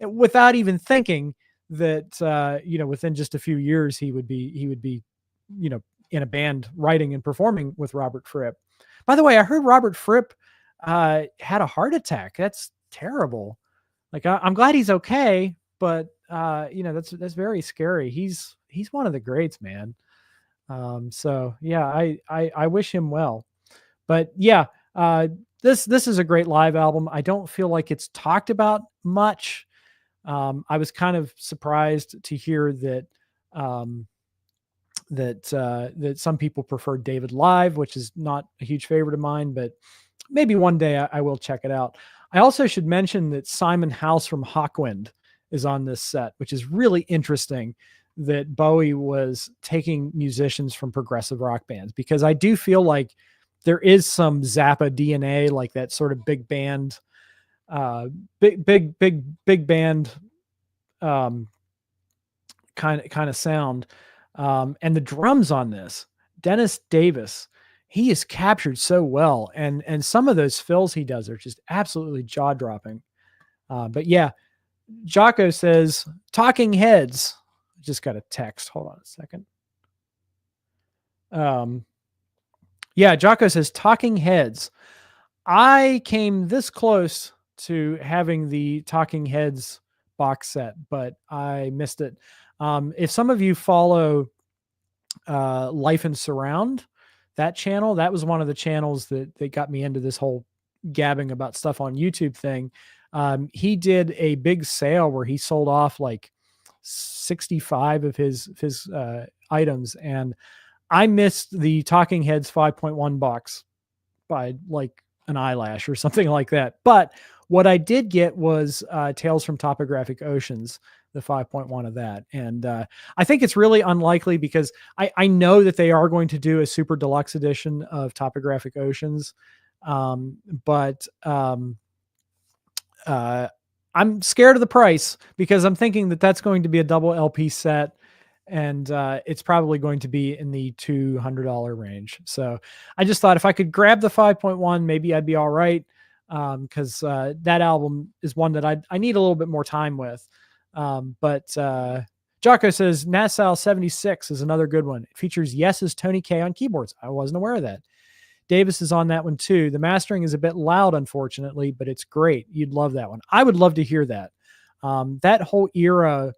without even thinking that, within just a few years, he would be, in a band writing and performing with Robert Fripp. By the way, I heard Robert Fripp had a heart attack. That's terrible. Like, I'm glad he's okay, but that's very scary. He's one of the greats, man. So yeah, I wish him well. But yeah, this is a great live album. I don't feel like it's talked about much. I was kind of surprised to hear that that some people prefer David live, which is not a huge favorite of mine, but maybe one day I will check it out. I also should mention that Simon House from Hawkwind is on this set, which is really interesting that Bowie was taking musicians from progressive rock bands, because I do feel like there is some Zappa DNA, like that sort of big band, big band um, kind of sound. And the drums on this, Dennis Davis, he is captured so well, and some of those fills he does are just absolutely jaw dropping. But yeah, Jocko says Talking Heads. Just got a text. Hold on a second. Yeah, Jocko says Talking Heads. I came this close to having the Talking Heads box set, but I missed it. If some of you follow Life and Surround, that channel, that was one of the channels that got me into this whole gabbing about stuff on YouTube thing. He did a big sale where he sold off like 65 of his items, and I missed the Talking Heads 5.1 box by like an eyelash or something like that. But what I did get was Tales from Topographic Oceans, the 5.1 of that. And I think it's really unlikely because I know that they are going to do a super deluxe edition of Topographic Oceans. But I'm scared of the price because I'm thinking that that's going to be a double LP set, and it's probably going to be in the $200 range. So I just thought if I could grab the 5.1, maybe I'd be all right, because that album is one that I need a little bit more time with. But Jocko says Nassau 76 is another good one. It features Yes's Tony K on keyboards. I wasn't aware of that. Davis is on that one too. The mastering is a bit loud, unfortunately, but it's great. You'd love that one. I would love to hear that. That whole era,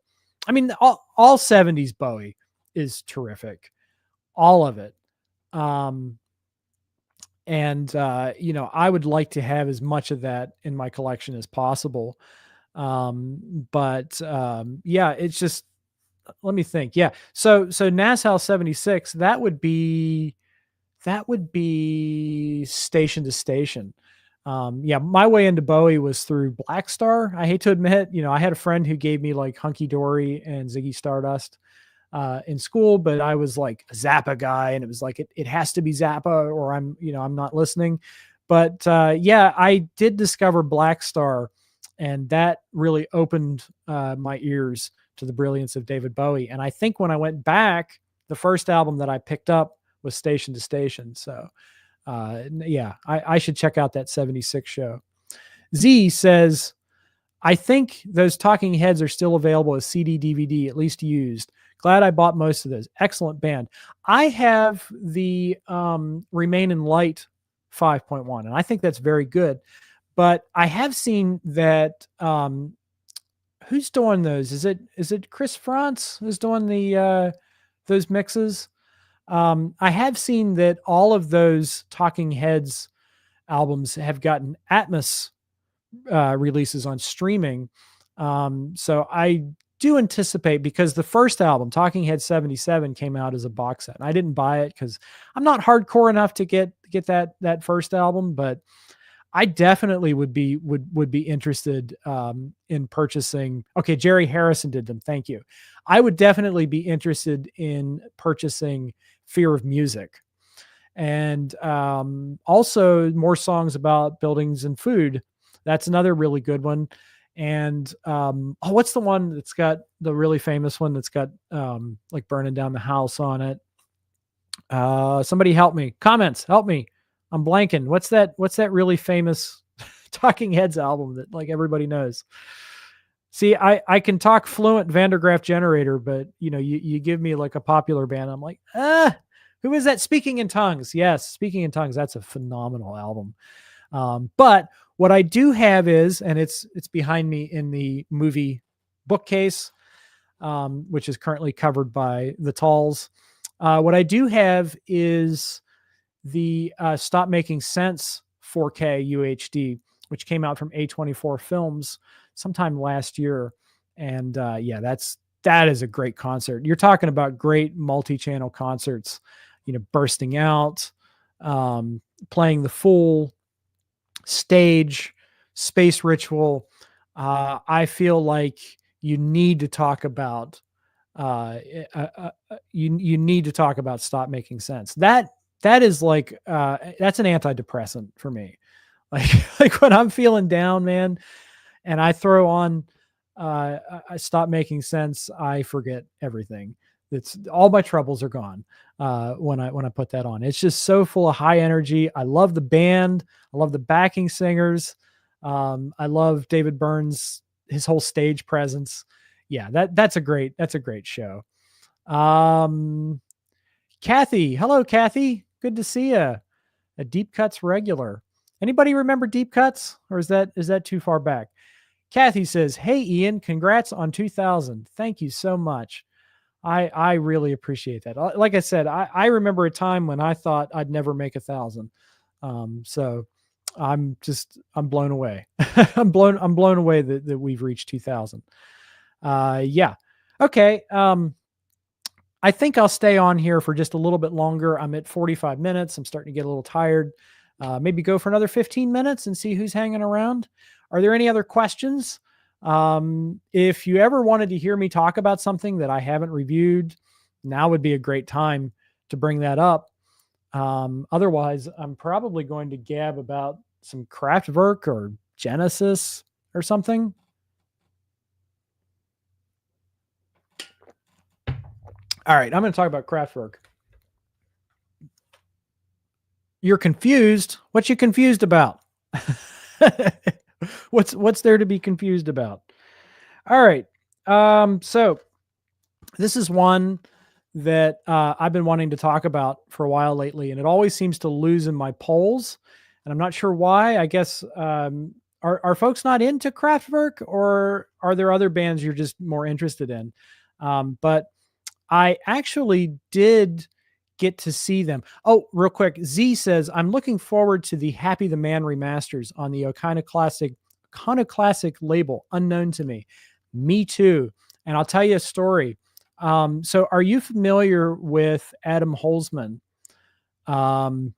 I mean, all 70s Bowie is terrific. All of it. I would like to have as much of that in my collection as possible. Yeah, it's just, let me think. Yeah. So Nassau 76, that would be station to station. Yeah, my way into Bowie was through Black Star. I hate to admit, I had a friend who gave me like Hunky Dory and Ziggy Stardust in school, but I was like a Zappa guy, and it was like it has to be Zappa or I'm not listening. But yeah, I did discover Black Star, and that really opened my ears to the brilliance of David Bowie. And I think when I went back, the first album that I picked up was Station to Station. So yeah, I should check out that 76 show. Z says, I think those Talking Heads are still available as CD, DVD, at least used. Glad I bought most of those. Excellent band. I have the Remain in Light 5.1, and I think that's very good. But I have seen that who's doing those? Is it Chris France who's doing the those mixes? I have seen that all of those Talking Heads albums have gotten Atmos releases on streaming. So I do anticipate, because the first album, Talking Heads 77, came out as a box set. And I didn't buy it because I'm not hardcore enough to get that first album, but I definitely would be interested in purchasing. Okay, Jerry Harrison did them. Thank you. I would definitely be interested in purchasing Fear of Music, and also more songs about buildings and food. That's another really good one. And what's the one that's got the really famous one that's got like Burning Down the House on it? Somebody help me. Comments, help me. I'm blanking. What's that really famous Talking Heads album that like everybody knows? See, I can talk fluent Vandergraaf Generator, but you give me like a popular band, I'm like, who is that? Speaking in Tongues. Yes, Speaking in Tongues. That's a phenomenal album. But what I do have is, and it's behind me in the movie bookcase, which is currently covered by the Talls. What I do have is the Stop Making Sense 4K UHD, which came out from A24 Films sometime last year. And yeah, that is a great concert. You're talking about great multi-channel concerts, bursting out, playing the full stage, Space Ritual. I feel like you need to talk about you need to talk about Stop Making Sense. That that is like, that's an antidepressant for me. Like when I'm feeling down, man, and I throw on, I stop making sense. I forget everything. It's all my troubles are gone when I put that on. It's just so full of high energy. I love the band. I love the backing singers. I love David Byrne's his whole stage presence. Yeah, that's a great show. Um, Kathy, hello, Kathy. Good to see you. A Deep Cuts regular. Anybody remember Deep Cuts, or is that too far back? Kathy says, "Hey Ian, congrats on 2000. Thank you so much. I really appreciate that. Like I said, I remember a time when I thought I'd never make 1,000. So I'm blown away. I'm blown away that we've reached 2,000. Yeah. Okay. I think I'll stay on here for just a little bit longer. I'm at 45 minutes. I'm starting to get a little tired. Maybe go for another 15 minutes and see who's hanging around. Are there any other questions? If you ever wanted to hear me talk about something that I haven't reviewed, now would be a great time to bring that up. Otherwise, I'm probably going to gab about some Kraftwerk or Genesis or something. All right, I'm going to talk about Kraftwerk. You're confused. What you confused about? What's there to be confused about? All right. So this is one that I've been wanting to talk about for a while lately, and it always seems to lose in my polls, and I'm not sure why. I guess are folks not into Kraftwerk, or are there other bands you're just more interested in? But I actually did get to see them. Oh, real quick, Z says, I'm looking forward to the Happy the Man remasters on the Iconoclastic label, unknown to me. Me too. And I'll tell you a story. So are you familiar with Adam Holzman, the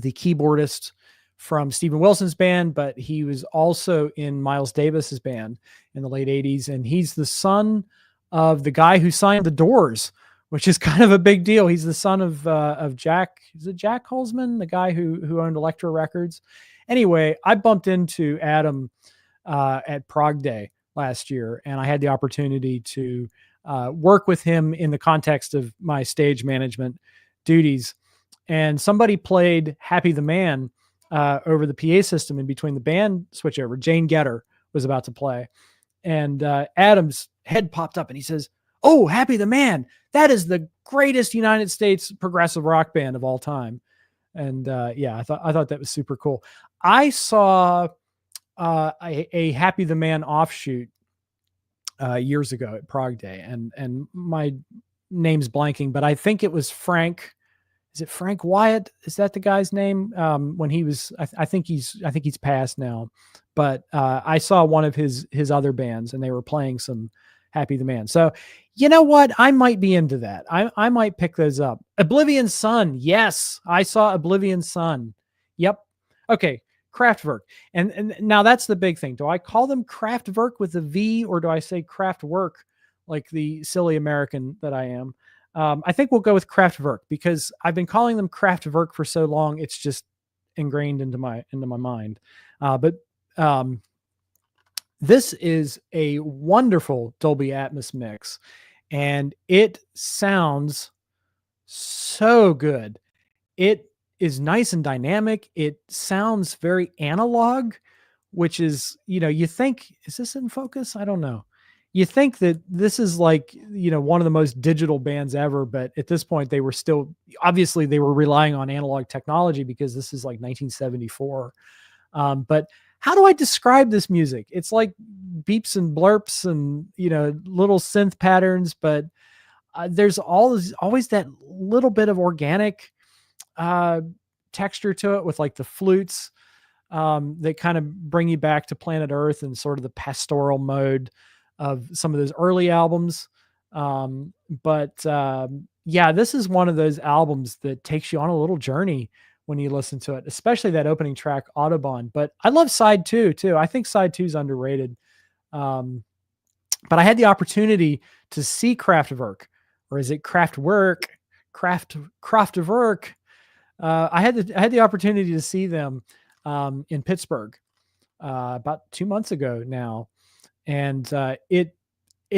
keyboardist from Steven Wilson's band, but he was also in Miles Davis's band in the late 80s. And he's the son of the guy who signed the Doors, which is kind of a big deal. He's the son of Jack. Is it Jack Holzman, the guy who owned Elektra Records? Anyway, I bumped into Adam at Prague Day last year, and I had the opportunity to work with him in the context of my stage management duties. And somebody played Happy the Man over the PA system in between the band switchover. Jane Getter was about to play. And Adam's head popped up and he says, "Oh, Happy the Man. That is the greatest United States progressive rock band of all time." And yeah, I thought that was super cool. I saw a Happy the Man offshoot years ago at Prague Day, and my name's blanking, but I think it was Frank. Is it Frank Wyatt? Is that the guy's name? When he was, I think he's passed now, but I saw one of his other bands, and they were playing some Happy the Man. So, you know what? I might be into that. I might pick those up. Oblivion Sun. Yes, I saw Oblivion Sun. Yep. Okay. Kraftwerk. And now that's the big thing. Do I call them Kraftwerk with a V, or do I say Kraftwerk like the silly American that I am? I think we'll go with Kraftwerk because I've been calling them Kraftwerk for so long. It's just ingrained into my mind. But this is a wonderful Dolby Atmos mix, and it sounds so good. It is nice and dynamic. It sounds very analog, which is, you think, is this in focus? I don't know. You think that this is like, one of the most digital bands ever, but at this point they were still, obviously they were relying on analog technology because this is like 1974. But how do I describe this music? It's like beeps and blurps and, little synth patterns, but there's always that little bit of organic texture to it with like the flutes that kind of bring you back to planet Earth and sort of the pastoral mode of some of those early albums. Yeah, this is one of those albums that takes you on a little journey when you listen to it, especially that opening track, Autobahn. But I love side two too. I think side two is underrated. But I had the opportunity to see Kraftwerk, or is it Kraftwerk? Kraftwerk I had the opportunity to see them in Pittsburgh about 2 months ago now, and it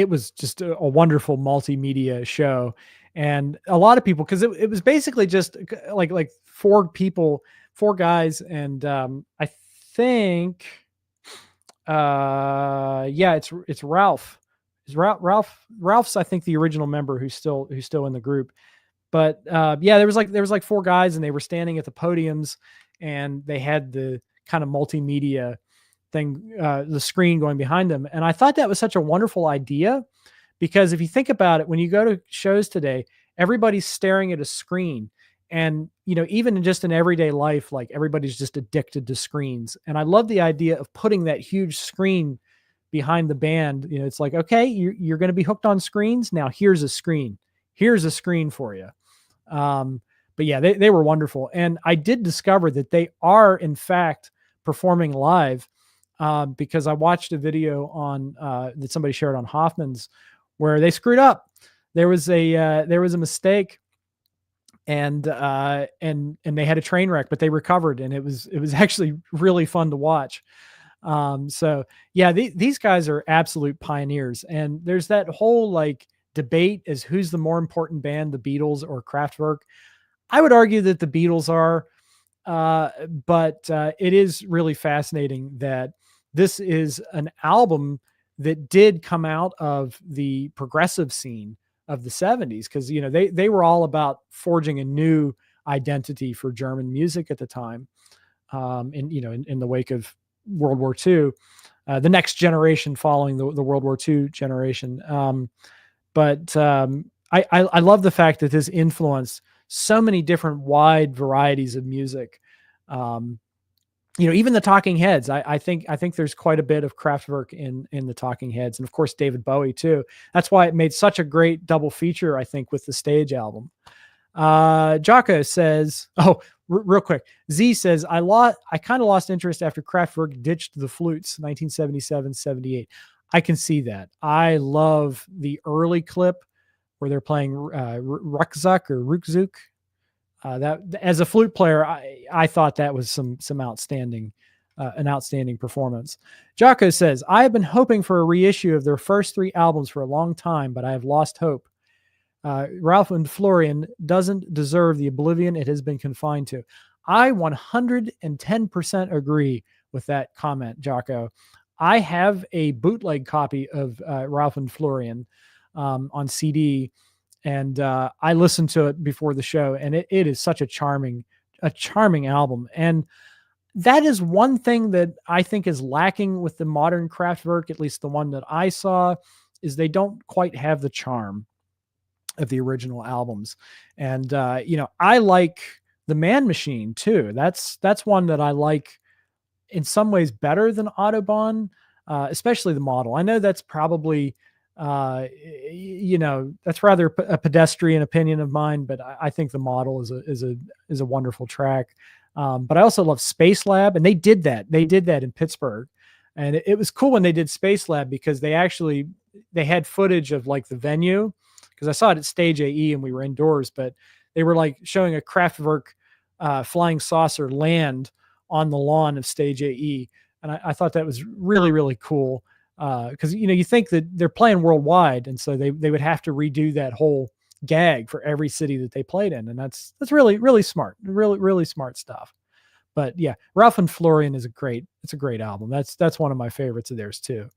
was just a wonderful multimedia show. And a lot of people, because it was basically just like four people, four guys, and I think yeah, it's Ralph. Is Ralph's I think the original member who's still in the group. But yeah, there was like four guys, and they were standing at the podiums, and they had the kind of multimedia thing, the screen going behind them. And I thought that was such a wonderful idea, because if you think about it, when you go to shows today, everybody's staring at a screen. And, even just in everyday life, like everybody's just addicted to screens. And I love the idea of putting that huge screen behind the band. It's like, okay, you're going to be hooked on screens. Now here's a screen. Here's a screen for you. Um, but yeah, they were wonderful. And I did discover that they are, in fact, performing live, because I watched a video on that somebody shared on Hoffman's, where they screwed up. There was a mistake, and they had a train wreck, but they recovered, and it was actually really fun to watch. So yeah, these guys are absolute pioneers. And there's that whole like debate as who's the more important band, the Beatles or Kraftwerk. I would argue that the Beatles are, but it is really fascinating that this is an album that did come out of the progressive scene of the 70s, because they were all about forging a new identity for German music at the time, in the wake of World War II, the next generation following the World War II generation. But I love the fact that this influenced so many different wide varieties of music. Even the Talking Heads. I think there's quite a bit of Kraftwerk in the Talking Heads, and of course David Bowie too. That's why it made such a great double feature, I think, with the stage album. Jocko says, real quick. Z says, I kind of lost interest after Kraftwerk ditched the flutes, 1977, 78. I can see that. I love the early clip where they're playing Ruckzuck or Rukzuk. That, as a flute player, I thought that was an outstanding performance. Jocko says, I have been hoping for a reissue of their first three albums for a long time, but I have lost hope. Ralph and Florian doesn't deserve the oblivion it has been confined to. I 110% agree with that comment, Jocko. I have a bootleg copy of Ralph and Florian on CD, and I listened to it before the show, and it is such a charming album. And that is one thing that I think is lacking with the modern Kraftwerk, at least the one that I saw, is they don't quite have the charm of the original albums. And I like the Man Machine too. That's one that I like in some ways better than Autobahn, especially the model. I know that's probably that's rather a pedestrian opinion of mine, but I think the model is a wonderful track. But I also love Space Lab, and they did that in Pittsburgh. And it was cool when they did Space Lab, because they had footage of like the venue, because I saw it at Stage AE and we were indoors, but they were like showing a Kraftwerk flying saucer land on the lawn of Stage AE. And I thought that was really, really cool. Because you think that they're playing worldwide, and so they would have to redo that whole gag for every city that they played in, and that's really, really smart, really, really smart stuff. But yeah, Ralph and Florian is a great album. That's one of my favorites of theirs too.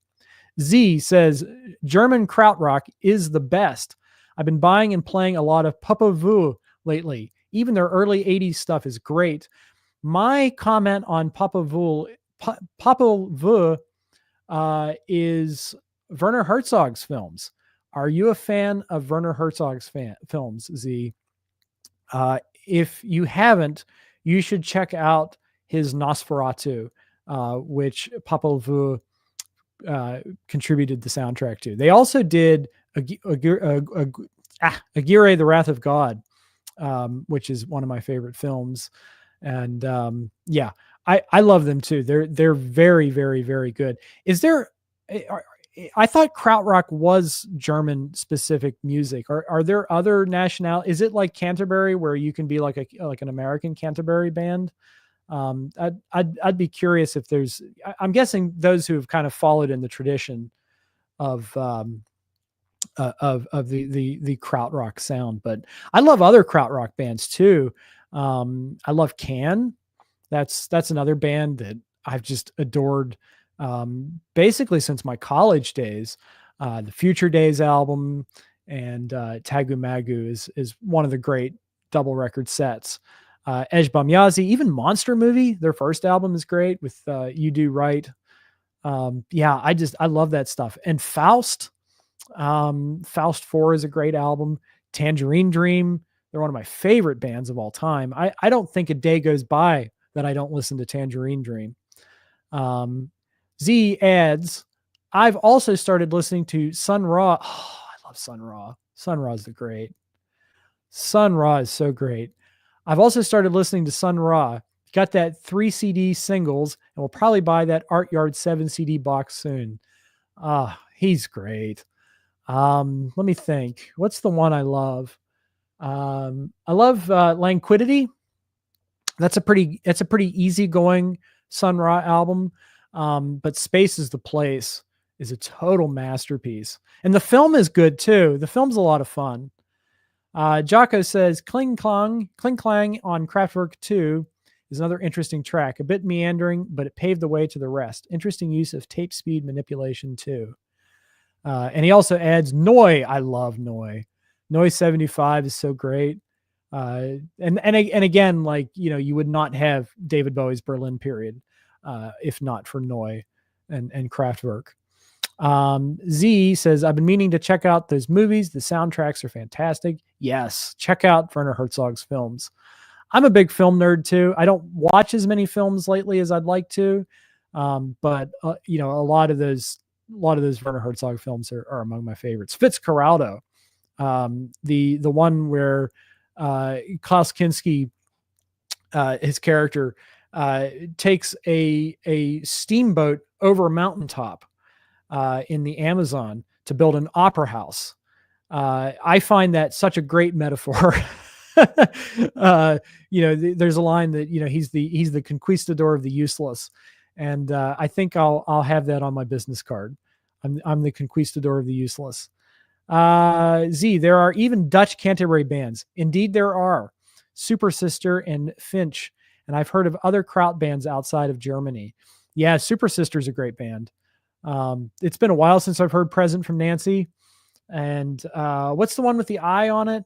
Z says German krautrock is the best. I've been buying and playing a lot of Papa Vu lately. Even their early 80s stuff is great. My comment on Papa Vu is Werner Herzog's films. Are you a fan of Werner Herzog's films, Z? If you haven't, you should check out his Nosferatu, which Popol Vuh contributed the soundtrack to. They also did Aguirre, The Wrath of God, which is one of my favorite films. And I love them too. They're very, very, very good. Is there I thought krautrock was German specific music. Are there other national? Is it like Canterbury where you can be like an American Canterbury band? I'd be curious if there's. I'm guessing those who have kind of followed in the tradition of the krautrock sound. But I love other krautrock bands too. I love Can. That's another band that I've just adored basically since my college days. The Future Days album and Tagu Magu is one of the great double record sets. Ejbam Yazi, even Monster Movie, their first album is great with You Do Right. Yeah, I love that stuff. And Faust 4 is a great album. Tangerine Dream, they're one of my favorite bands of all time. I don't think a day goes by that I don't listen to Tangerine Dream. Z adds, I've also started listening to Sun Ra. Oh, I love Sun Ra. Sun Ra is the great. Sun Ra is so great. I've also started listening to Sun Ra. Got that 3 CD singles, and we'll probably buy that Art Yard 7 CD box soon. He's great. Let me think. What's the one I love? I love Languidity. That's a pretty easygoing Sun Ra album. But Space is the Place is a total masterpiece. And the film is good too. The film's a lot of fun. Jocko says Kling Klang on Kraftwerk 2 is another interesting track. A bit meandering, but it paved the way to the rest. Interesting use of tape speed manipulation too. And he also adds Noi. I love Noi. Noi 75 is so great. And again, like, you know, you would not have David Bowie's Berlin period if not for Noi and Kraftwerk. Z says, I've been meaning to check out those movies. The soundtracks are fantastic. Yes, check out Werner Herzog's films. I'm a big film nerd too. I don't watch as many films lately as I'd like to. But you know, a lot of those Werner Herzog films are among my favorites. Fitzcarraldo, the one where Klaus Kinski, his character, takes a steamboat over a mountaintop in the Amazon to build an opera house. I find that such a great metaphor. You know, there's a line that, you know, he's the conquistador of the useless. And I think I'll have that on my business card. I'm the conquistador of the useless. Z, there are even Dutch Canterbury bands. Indeed, there are. Super Sister and Finch. And I've heard of other kraut bands outside of Germany. Yeah, Super Sister's a great band. It's been a while since I've heard Present from Nancy. And what's the one with the eye on it?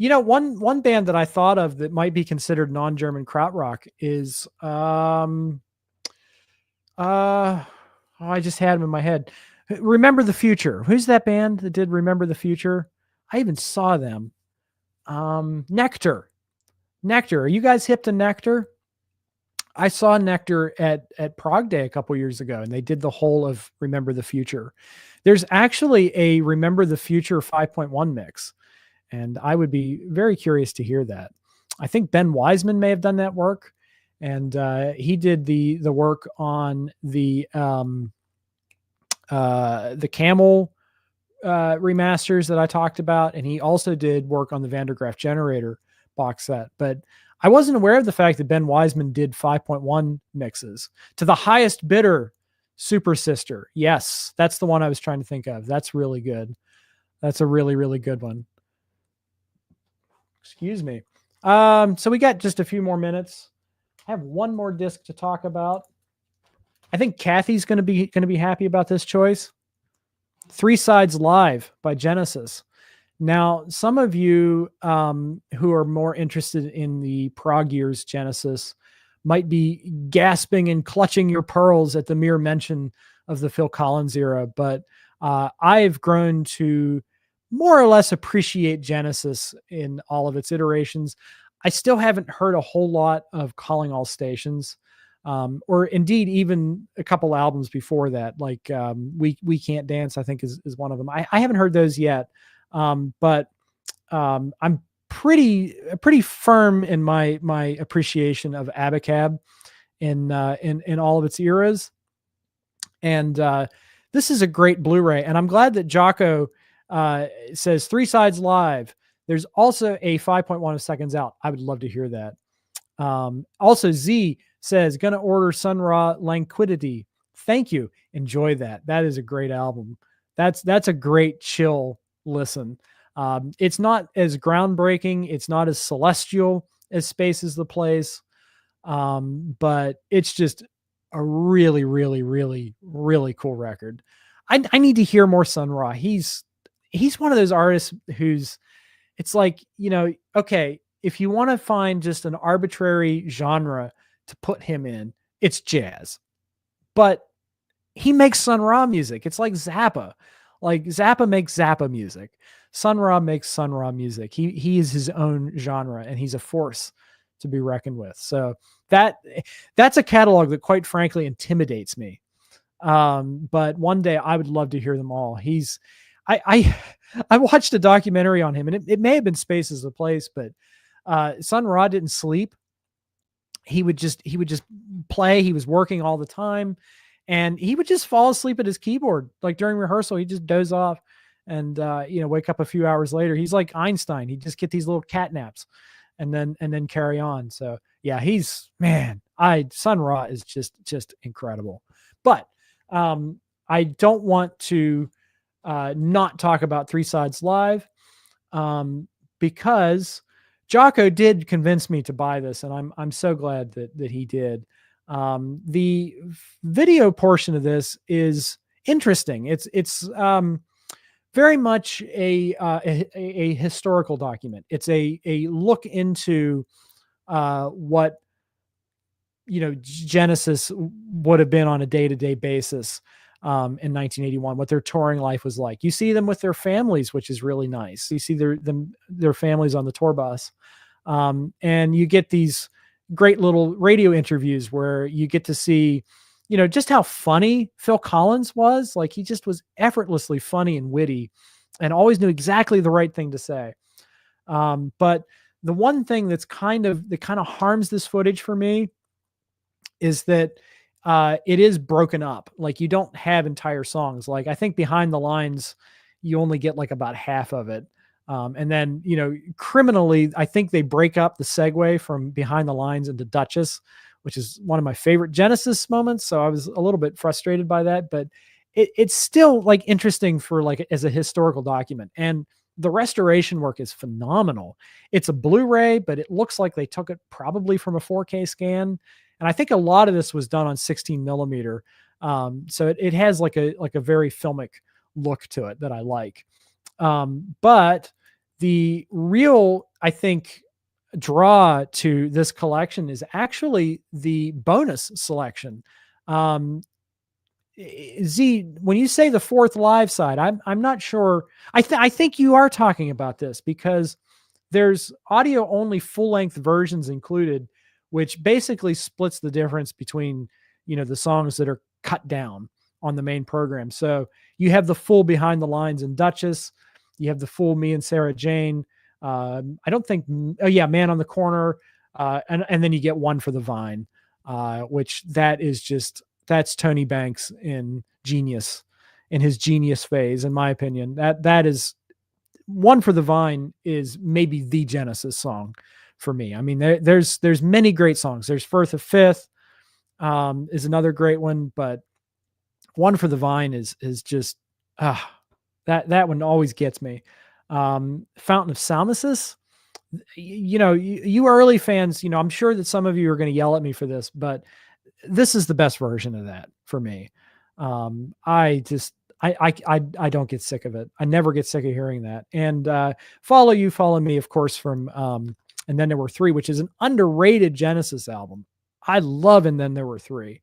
You know, one band that I thought of that might be considered non-German krautrock is I just had them in my head. Remember the Future. Who's that band that did Remember the Future? I even saw them. Nectar. Are you guys hip to Nectar? I saw Nectar at Prague Day a couple years ago, and they did the whole of Remember the Future. There's actually a Remember the Future 5.1 mix, and I would be very curious to hear that. I think Ben Wiseman may have done that work, and he did the work on the Camel remasters that I talked about, and he also did work on the Van der Graaf Generator box set. But I wasn't aware of the fact that Ben Wiseman did 5.1 mixes. To the Highest Bidder, Super Sister. Yes, that's the one I was trying to think of. That's really good. That's a really, really good one. Excuse me. So we got just a few more minutes. I have one more disc to talk about. I think Kathy's going to be happy about this choice. Three Sides Live by Genesis. Now, some of you who are more interested in the prog years Genesis might be gasping and clutching your pearls at the mere mention of the Phil Collins era, but I've grown to more or less appreciate Genesis in all of its iterations. I still haven't heard a whole lot of Calling All Stations, or indeed even a couple albums before that, like We Can't Dance, I think is one of them. I haven't heard those yet. But I'm pretty firm in my appreciation of Abacab in all of its eras. And this is a great Blu-ray, and I'm glad that Jocko says 3 sides live. There's also a 5.1 of seconds out. I would love to hear that. Also, Z says, gonna order Sun Ra Languidity. Thank you. Enjoy that. That is a great album. That's a great chill listen. It's not as groundbreaking. It's not as celestial as Space is the Place. But it's just a really, really, really, really cool record. I need to hear more Sun Ra. He's one of those artists who's, it's like, okay, if you want to find just an arbitrary genre to put him in, it's jazz. But he makes Sun Ra music. It's like Zappa. Like Zappa makes Zappa music. Sun Ra makes Sun Ra music. He is his own genre, and he's a force to be reckoned with. So that's a catalog that, quite frankly, intimidates me. But one day I would love to hear them all. I watched a documentary on him, and it may have been Space is the Place, but Sun Ra didn't sleep. He would just play. He was working all the time, and he would just fall asleep at his keyboard. Like during rehearsal, he'd just doze off and wake up a few hours later. He's like Einstein. He'd just get these little cat naps and then carry on. So yeah, Sun Ra is just incredible. But I don't want to not talk about 3 Sides Live, because Jocko did convince me to buy this, and I'm so glad that he did. The video portion of this is interesting. It's very much a historical document. It's a look into what Genesis would have been on a day-to-day basis in 1981, what their touring life was like. You see them with their families, which is really nice. You see their families on the tour bus, and you get these great little radio interviews where you get to see, just how funny Phil Collins was. Like, he just was effortlessly funny and witty, and always knew exactly the right thing to say. But the one thing that kind of harms this footage for me is that it is broken up. Like, you don't have entire songs. Like, I think Behind the Lines, you only get like about half of it. And then, criminally, I think they break up the segue from Behind the Lines into Duchess, which is one of my favorite Genesis moments. So I was a little bit frustrated by that, but it's still like interesting for like as a historical document. And the restoration work is phenomenal. It's a Blu-ray, but it looks like they took it probably from a 4K scan. And I think a lot of this was done on 16 millimeter. So it has like a very filmic look to it that I like. But the real, I think, draw to this collection is actually the bonus selection. Z, when you say the 4th live side, I'm not sure. I think you are talking about this, because there's audio only full length versions included, which basically splits the difference between, the songs that are cut down on the main program. So you have the full Behind the Lines and Duchess. You have the full Me and Sarah Jane. I don't think, Man on the Corner. And then you get one for the Vine, which that's Tony Banks in his genius phase, in my opinion. That is One for the Vine is maybe the Genesis song for me. I mean, there's many great songs. There's Firth of Fifth is another great one, but One for the Vine is just that one always gets me. Fountain of Salmacis, you early fans, I'm sure that some of you are going to yell at me for this, but this is the best version of that for me. I don't get sick of it. I never get sick of hearing that. And Follow You, Follow Me, of course, from And Then There Were Three, which is an underrated Genesis album. I love And Then There Were Three.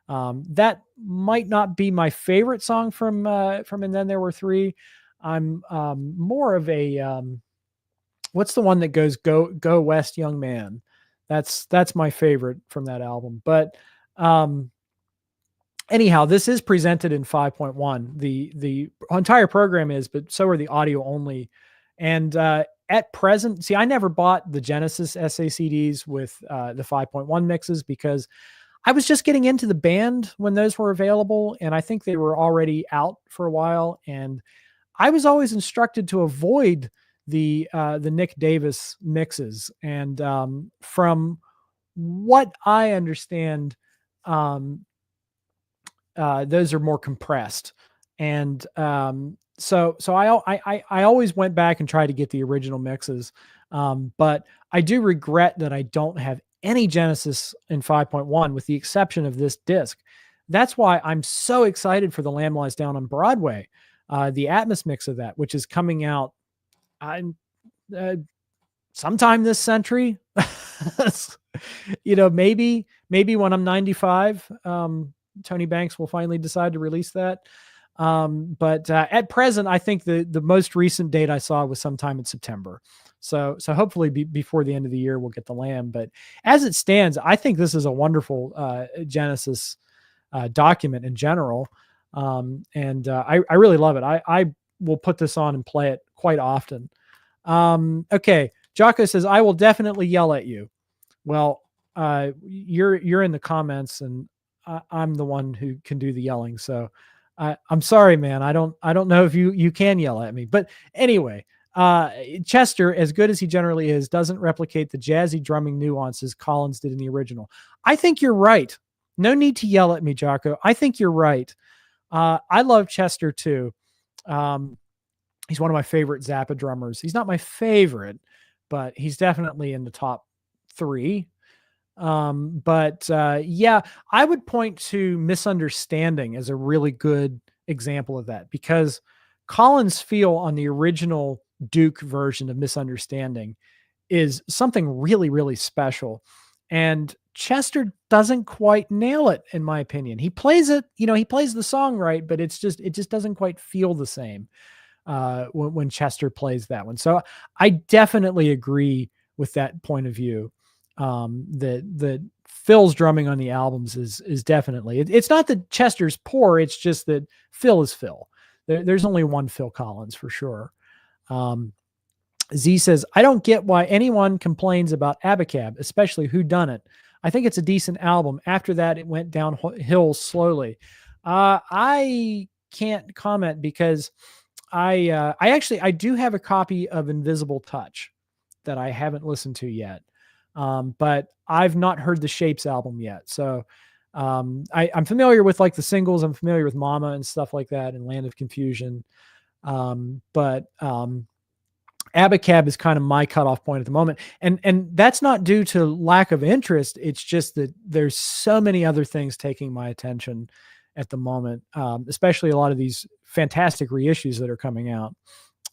That might not be my favorite song from And Then There Were Three. I'm more of a what's the one that goes Go West Young Man? That's my favorite from that album. But anyhow, this is presented in 5.1. The entire program is, but so are the audio only. And at present, see, I never bought the Genesis SACDs with the 5.1 mixes, because I was just getting into the band when those were available, and I think they were already out for a while. And I was always instructed to avoid the Nick Davis mixes. And from what I understand, um, those are more compressed. And so I always went back and tried to get the original mixes. But I do regret that I don't have any Genesis in 5.1 with the exception of this disc. That's why I'm so excited for The Lamb Lies Down on Broadway, the Atmos mix of that, which is coming out uh, sometime this century. Maybe when I'm 95, Tony Banks will finally decide to release that. But at present, I think the most recent date I saw was sometime in September. So hopefully before the end of the year, we'll get the Lamb. But as it stands, I think this is a wonderful Genesis document in general. And I really love it. I will put this on and play it quite often. Okay. Jocko says, I will definitely yell at you. Well, you're in the comments and I'm the one who can do the yelling. So I'm sorry, man. I don't know if you can yell at me, but anyway, Chester, as good as he generally is, doesn't replicate the jazzy drumming nuances Collins did in the original. I think you're right. No need to yell at me, Jocko. I think you're right. I love Chester too. He's one of my favorite Zappa drummers. He's not my favorite, but he's definitely in the top 3. Yeah, I would point to Misunderstanding as a really good example of that, because Collins' feel on the original Duke version of Misunderstanding is something really, really special. And Chester doesn't quite nail it, in my opinion. He plays it, he plays the song right, but it just doesn't quite feel the same when Chester plays that one. So I definitely agree with that point of view. That Phil's drumming on the albums is definitely, it's not that Chester's poor. It's just that Phil is Phil. There's only one Phil Collins for sure. Z says, I don't get why anyone complains about Abacab, especially Who Done It. I think it's a decent album. After that, it went downhill slowly. I can't comment because I do have a copy of Invisible Touch that I haven't listened to yet. But I've not heard the Shapes album yet. So I'm familiar with like the singles. I'm familiar with Mama and stuff like that and Land of Confusion. But Abacab is kind of my cutoff point at the moment. And that's not due to lack of interest. It's just that there's so many other things taking my attention at the moment, especially a lot of these fantastic reissues that are coming out.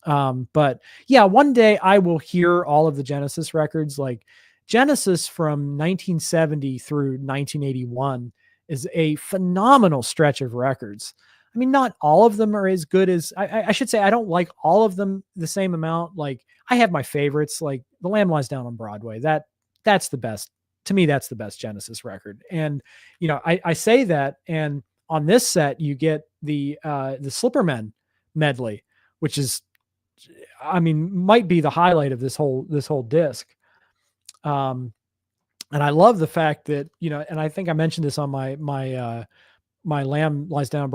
But yeah, one day I will hear all of the Genesis records. Like Genesis from 1970 through 1981 is a phenomenal stretch of records. I mean, not all of them are as good as I should say. I don't like all of them the same amount. Like I have my favorites, like The Lamb Lies Down on Broadway. That's the best to me. That's the best Genesis record. And I say that, and on this set you get the Slippermen medley, which is, I mean, might be the highlight of this whole disc. And I love the fact that, and I think I mentioned this on my Lamb Lies Down on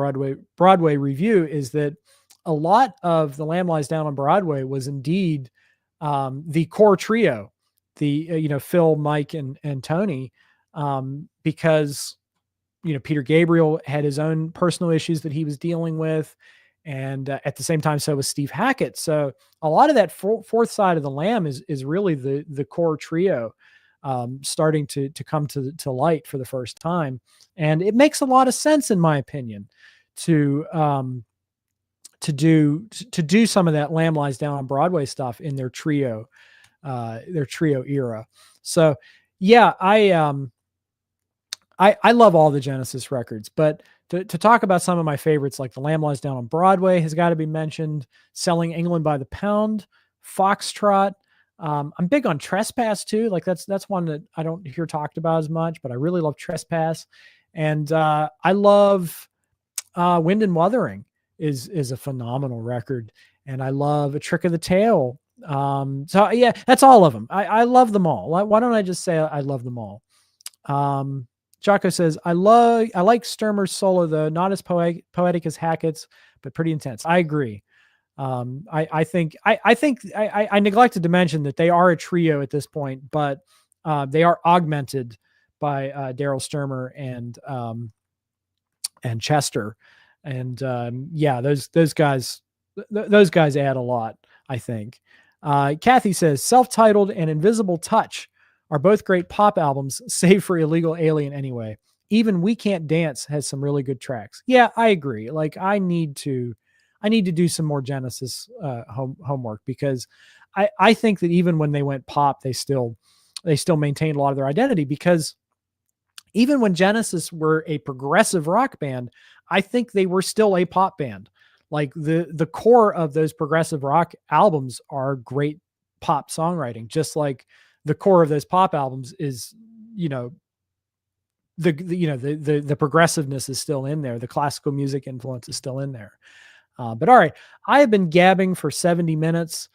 Broadway review, is that a lot of the Lamb Lies Down on Broadway was indeed the core trio, the Phil, Mike, and Tony, because Peter Gabriel had his own personal issues that he was dealing with, and at the same time, so was Steve Hackett. So a lot of that fourth side of the Lamb is really the core trio starting to come to light for the first time. And it makes a lot of sense, in my opinion, to do some of that Lamb Lies Down on Broadway stuff in their trio era. So yeah, I love all the Genesis records, but to talk about some of my favorites, like The Lamb Lies Down on Broadway has got to be mentioned. Selling England by the Pound, Foxtrot. I'm big on Trespass too. Like that's one that I don't hear talked about as much, but I really love Trespass. And I love Wind and Wuthering is a phenomenal record. And I love A Trick of the Tail. So yeah, that's all of them. I love them all. Why don't I just say I love them all? Jocko says, I like Sturmer's solo though, not as poetic as Hackett's, but pretty intense. I agree. I think I neglected to mention that they are a trio at this point, but they are augmented by Daryl Sturmer and Chester, and yeah, those guys add a lot, I think. Kathy says Self-Titled and Invisible Touch are both great pop albums, save for Illegal Alien anyway. Even We Can't Dance has some really good tracks. Yeah, I agree. Like I need to do some more Genesis homework, because I think that even when they went pop, they still maintained a lot of their identity, because even when Genesis were a progressive rock band, I think they were still a pop band. Like the core of those progressive rock albums are great pop songwriting, just like the core of those pop albums is, you know, the progressiveness is still in there. The classical music influence is still in there. But all right, I have been gabbing for 70 minutes,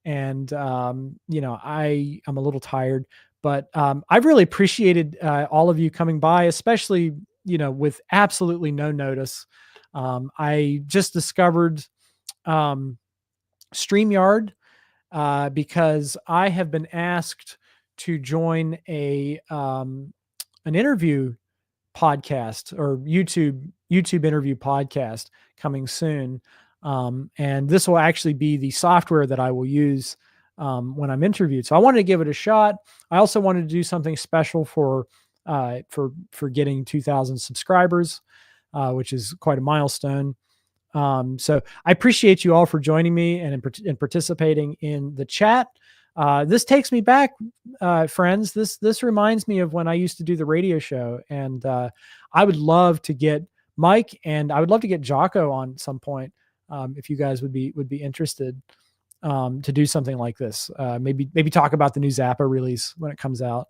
and you know, I'm a little tired, but I've really appreciated all of you coming by, especially, you know, with absolutely no notice. I just discovered StreamYard because I have been asked to join an interview podcast, or YouTube interview podcast, coming soon. And this will actually be the software that I will use when I'm interviewed. So I wanted to give it a shot. I also wanted to do something special for getting 2,000 subscribers, which is quite a milestone. So I appreciate you all for joining me and participating in the chat. This takes me back, friends. This reminds me of when I used to do the radio show, and I would love to get Mike, and I would love to get Jocko on some point, if you guys would be interested to do something like this. Maybe talk about the new Zappa release when it comes out.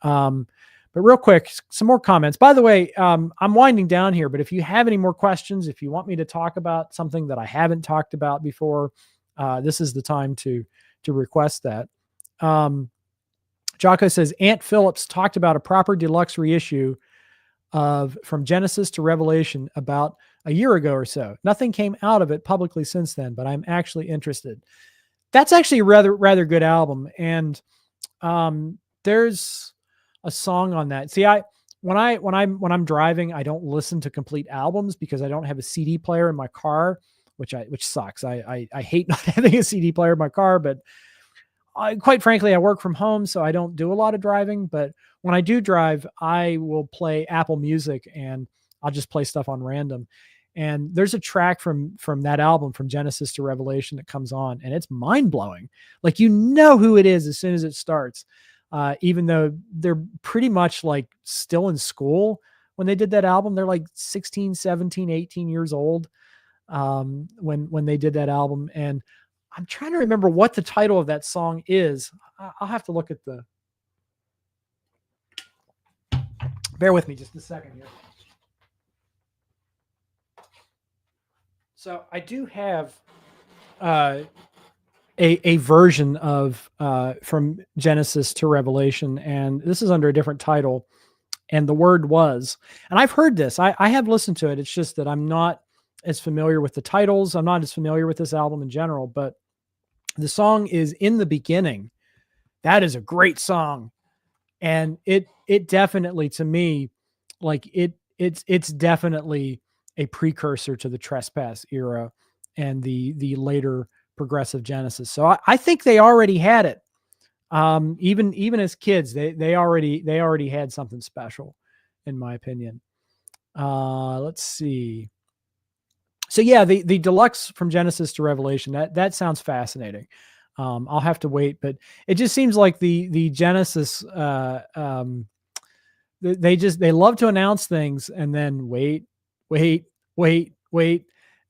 But real quick, some more comments. By the way, I'm winding down here, but if you have any more questions, if you want me to talk about something that I haven't talked about before, this is the time to request that. Jocko says Ant Phillips talked about a proper deluxe reissue of From Genesis to Revelation about a year ago or so. Nothing came out of it publicly since then, but I'm actually interested. That's actually a rather good album, and there's a song on that. See, when I'm driving, I don't listen to complete albums because I don't have a CD player in my car, which sucks. I hate not having a CD player in my car, but quite frankly, I work from home, so I don't do a lot of driving. But when I do drive, I will play Apple Music, and I'll just play stuff on random. And there's a track from that album, From Genesis to Revelation, that comes on, and it's mind blowing. Like, you know who it is as soon as it starts. Even though they're pretty much like still in school when they did that album. They're like 16, 17, 18 years old when they did that album. And I'm trying to remember what the title of that song is. I'll have to look at bear with me just a second here. So I do have a version of From Genesis to Revelation, and this is under a different title, and the word was. And I've heard this. I have listened to it. It's just that I'm not as familiar with the titles. I'm not as familiar with this album in general, but the song is In the Beginning. That is a great song. And it definitely, to me, like it's definitely a precursor to the Trespass era and the later progressive Genesis. So I think they already had it. Even as kids, they already had something special, in my opinion. Let's see. So yeah, the deluxe From Genesis to Revelation, that sounds fascinating. I'll have to wait, but it just seems like the Genesis, they love to announce things and then wait.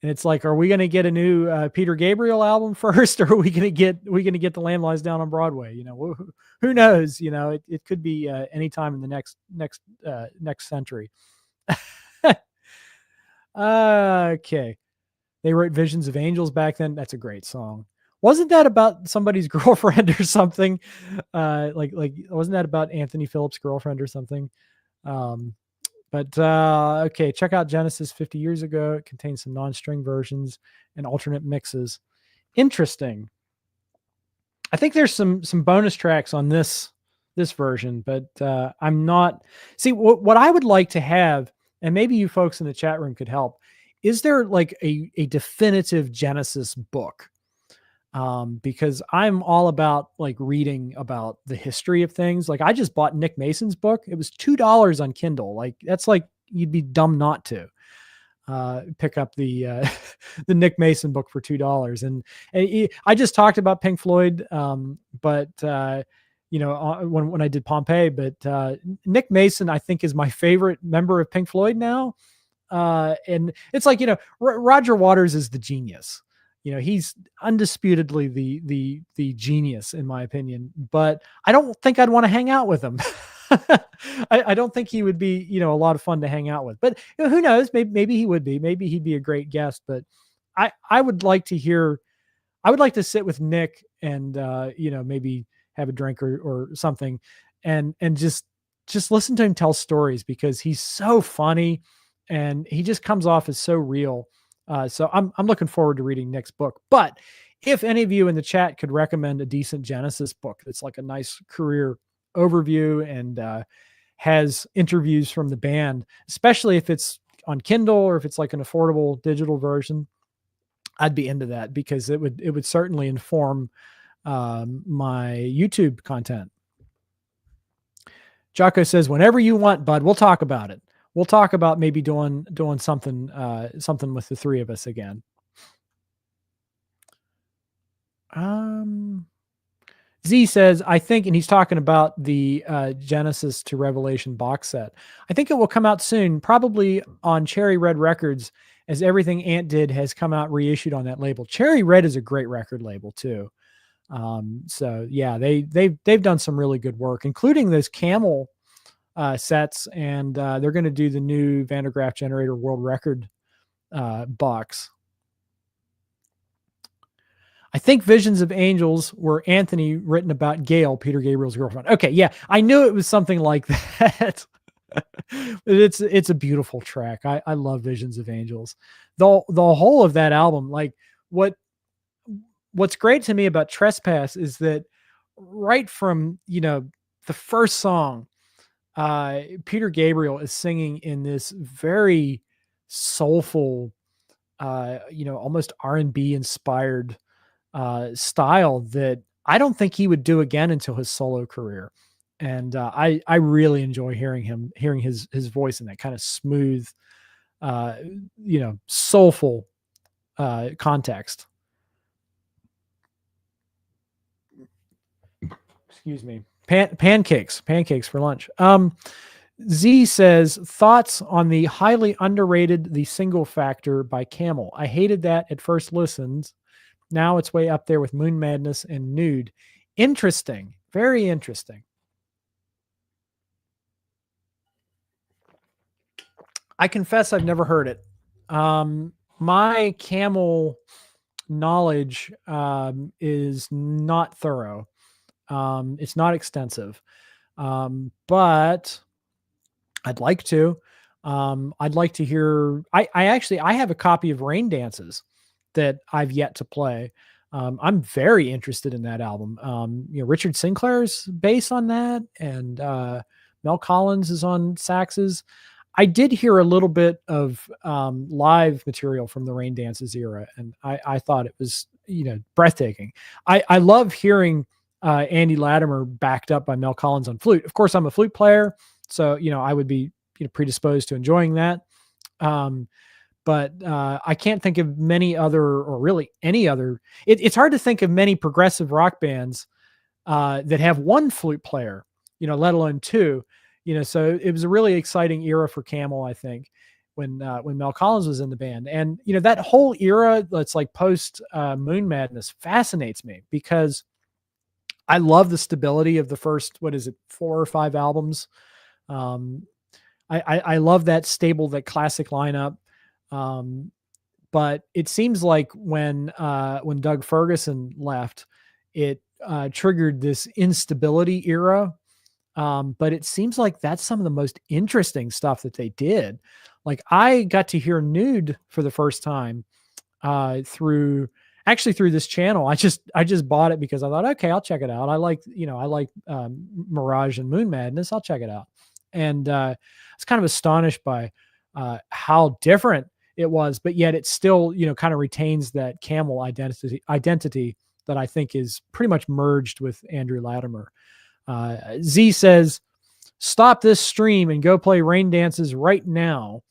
And it's like, are we going to get a new Peter Gabriel album first, or are we going to get The Lamb Lies Down on Broadway? You know, who knows? You know, it could be any time in the next century. Okay. They wrote Visions of Angels back then. That's a great song. Wasn't that about somebody's girlfriend or something? Like wasn't that about Anthony Phillips' girlfriend or something? Um, but okay, check out Genesis 50 years ago. It contains some non-string versions and alternate mixes. Interesting. I think there's some bonus tracks on this version, but I'm not. See, what I would like to have, and maybe you folks in the chat room could help. Is there like a definitive Genesis book? Because I'm all about like reading about the history of things. Like I just bought Nick Mason's book. It was $2 on Kindle. Like that's like you'd be dumb not to pick up the the Nick Mason book for $2. And I just talked about Pink Floyd, but when I did Pompeii, but Nick Mason I think is my favorite member of Pink Floyd now. And it's like Roger Waters is the genius. He's undisputedly the genius in my opinion, but I don't think I'd want to hang out with him. I don't think he would be a lot of fun to hang out with, but who knows, maybe he would be, maybe he'd be a great guest. But I would like to hear, I would like to sit with Nick and maybe have a drink or something and just listen to him tell stories, because he's so funny and he just comes off as so real. So I'm looking forward to reading Nick's book. But if any of you in the chat could recommend a decent Genesis book that's like a nice career overview and has interviews from the band, especially if it's on Kindle or if it's like an affordable digital version, I'd be into that, because it would certainly inform my YouTube content. Jocko says, whenever you want, bud, we'll talk about it. We'll talk about maybe doing something with the three of us again. Z says, I think, and he's talking about the Genesis to Revelation box set. I think it will come out soon, probably on Cherry Red Records, as everything Ant did has come out reissued on that label. Cherry Red is a great record label too. So yeah, they've done some really good work, including those Camel sets, and they're going to do the new Van der Graaf Generator World Record box. I think Visions of Angels were Anthony written about Gail, Peter Gabriel's girlfriend. Okay, yeah, I knew it was something like that. It's a beautiful track. I love Visions of Angels. The whole of that album, like what's great to me about Trespass is that right from the first song, Peter Gabriel is singing in this very soulful, almost R&B inspired style that I don't think he would do again until his solo career. And I really enjoy hearing his voice in that kind of smooth, soulful context. Excuse me. Pancakes for lunch. Z says, thoughts on the highly underrated The Single Factor by Camel. I hated that at first listens. Now it's way up there with Moon Madness and Nude. Interesting. Very interesting. I confess I've never heard it. My Camel knowledge is not thorough. It's not extensive. But I'd like to. I'd like to hear. I have a copy of Rain Dances that I've yet to play. I'm very interested in that album. Richard Sinclair's bass on that, and Mel Collins is on saxes. I did hear a little bit of live material from the Rain Dances era, and I thought it was breathtaking. I love hearing Andy Latimer backed up by Mel Collins on flute. Of course, I'm a flute player, so I would be predisposed to enjoying that. But I can't think of many other, or really any other. It's hard to think of many progressive rock bands that have one flute player, let alone two. So it was a really exciting era for Camel, I think, when Mel Collins was in the band. And that whole era that's like post Moon Madness fascinates me, because I love the stability of the first, 4 or 5 albums. I love that stable, that classic lineup. But it seems like when Doug Ferguson left, it triggered this instability era But it seems like that's some of the most interesting stuff that they did. Like I got to hear Nude for the first time through actually through this channel. I just bought it because I thought, okay, I'll check it out. I like Mirage and Moon Madness. I'll check it out. And I was kind of astonished by how different it was, but yet it still, kind of retains that Camel identity that I think is pretty much merged with Andrew Latimer. Z says, stop this stream and go play Rain Dances right now.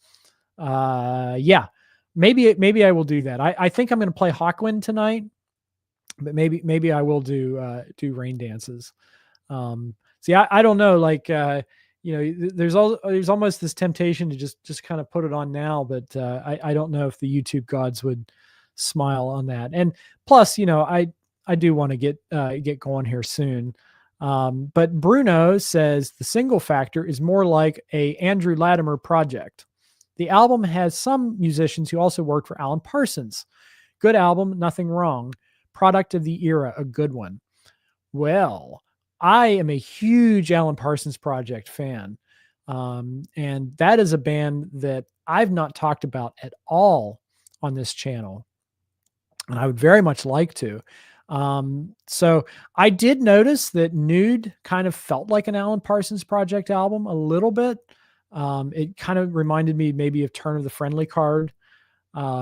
Yeah, maybe I will do that. I think I'm going to play Hawkwind tonight, but maybe I will do Rain Dances. See, I don't know, like, there's almost this temptation to just kind of put it on now, but I don't know if the YouTube gods would smile on that. And plus, I do want to get going here soon. But Bruno says the single factor is more like a Andrew Latimer project. The album has some musicians who also worked for Alan Parsons. Good album, nothing wrong. Product of the era, a good one. Well, I am a huge Alan Parsons Project fan. And that is a band that I've not talked about at all on this channel. And I would very much like to. So I did notice that Nude kind of felt like an Alan Parsons Project album a little bit. It kind of reminded me maybe of Turn of the Friendly Card,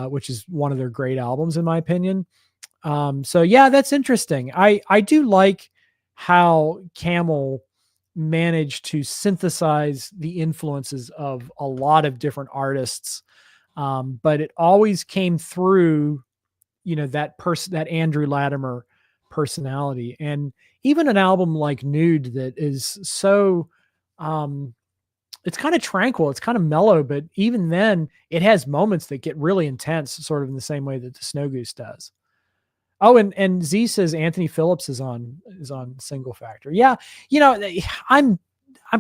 which is one of their great albums in my opinion. So yeah, that's interesting. I do like how Camel managed to synthesize the influences of a lot of different artists. But it always came through, that Andrew Latimer personality. And even an album like Nude that is so, it's kind of tranquil, it's kind of mellow, but even then it has moments that get really intense, sort of in the same way that the Snow Goose does. Oh, and Z says Anthony Phillips is on Single Factor. Yeah, I'm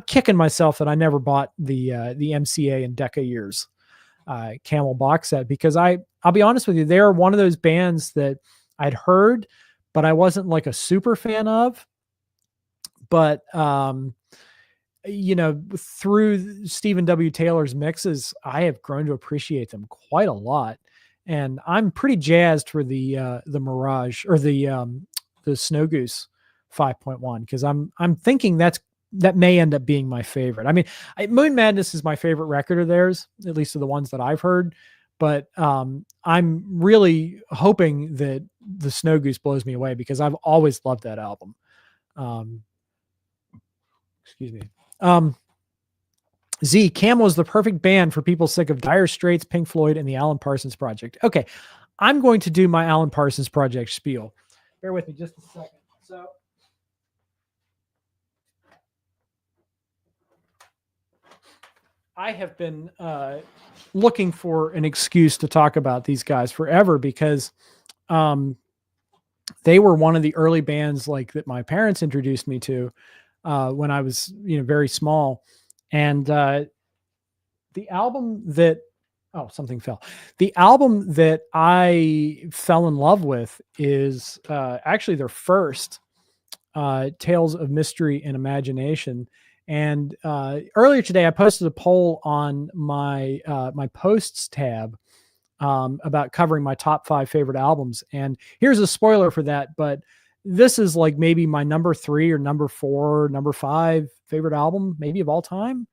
kicking myself that I never bought the MCA and Decca Years Camel box set, because I'll be honest with you, they're one of those bands that I'd heard, but I wasn't like a super fan of. But through Stephen W. Taylor's mixes, I have grown to appreciate them quite a lot. And I'm pretty jazzed for the Mirage, or the Snow Goose 5.1, because I'm thinking that may end up being my favorite. I mean, Moon Madness is my favorite record of theirs, at least of the ones that I've heard. But I'm really hoping that the Snow Goose blows me away, because I've always loved that album. Excuse me. Z, Camel is the perfect band for people sick of Dire Straits, Pink Floyd, and the Alan Parsons Project. Okay, I'm going to do my Alan Parsons Project spiel. Bear with me just a second. So, I have been looking for an excuse to talk about these guys forever, because they were one of the early bands like that my parents introduced me to when I was very small. And the album that something fell. The album that I fell in love with is actually their first, Tales of Mystery and Imagination. And earlier today, I posted a poll on my my posts tab about covering my top 5 favorite albums. And here's a spoiler for that, but this is like maybe my number 3 or number 4, number 5 favorite album, maybe of all time,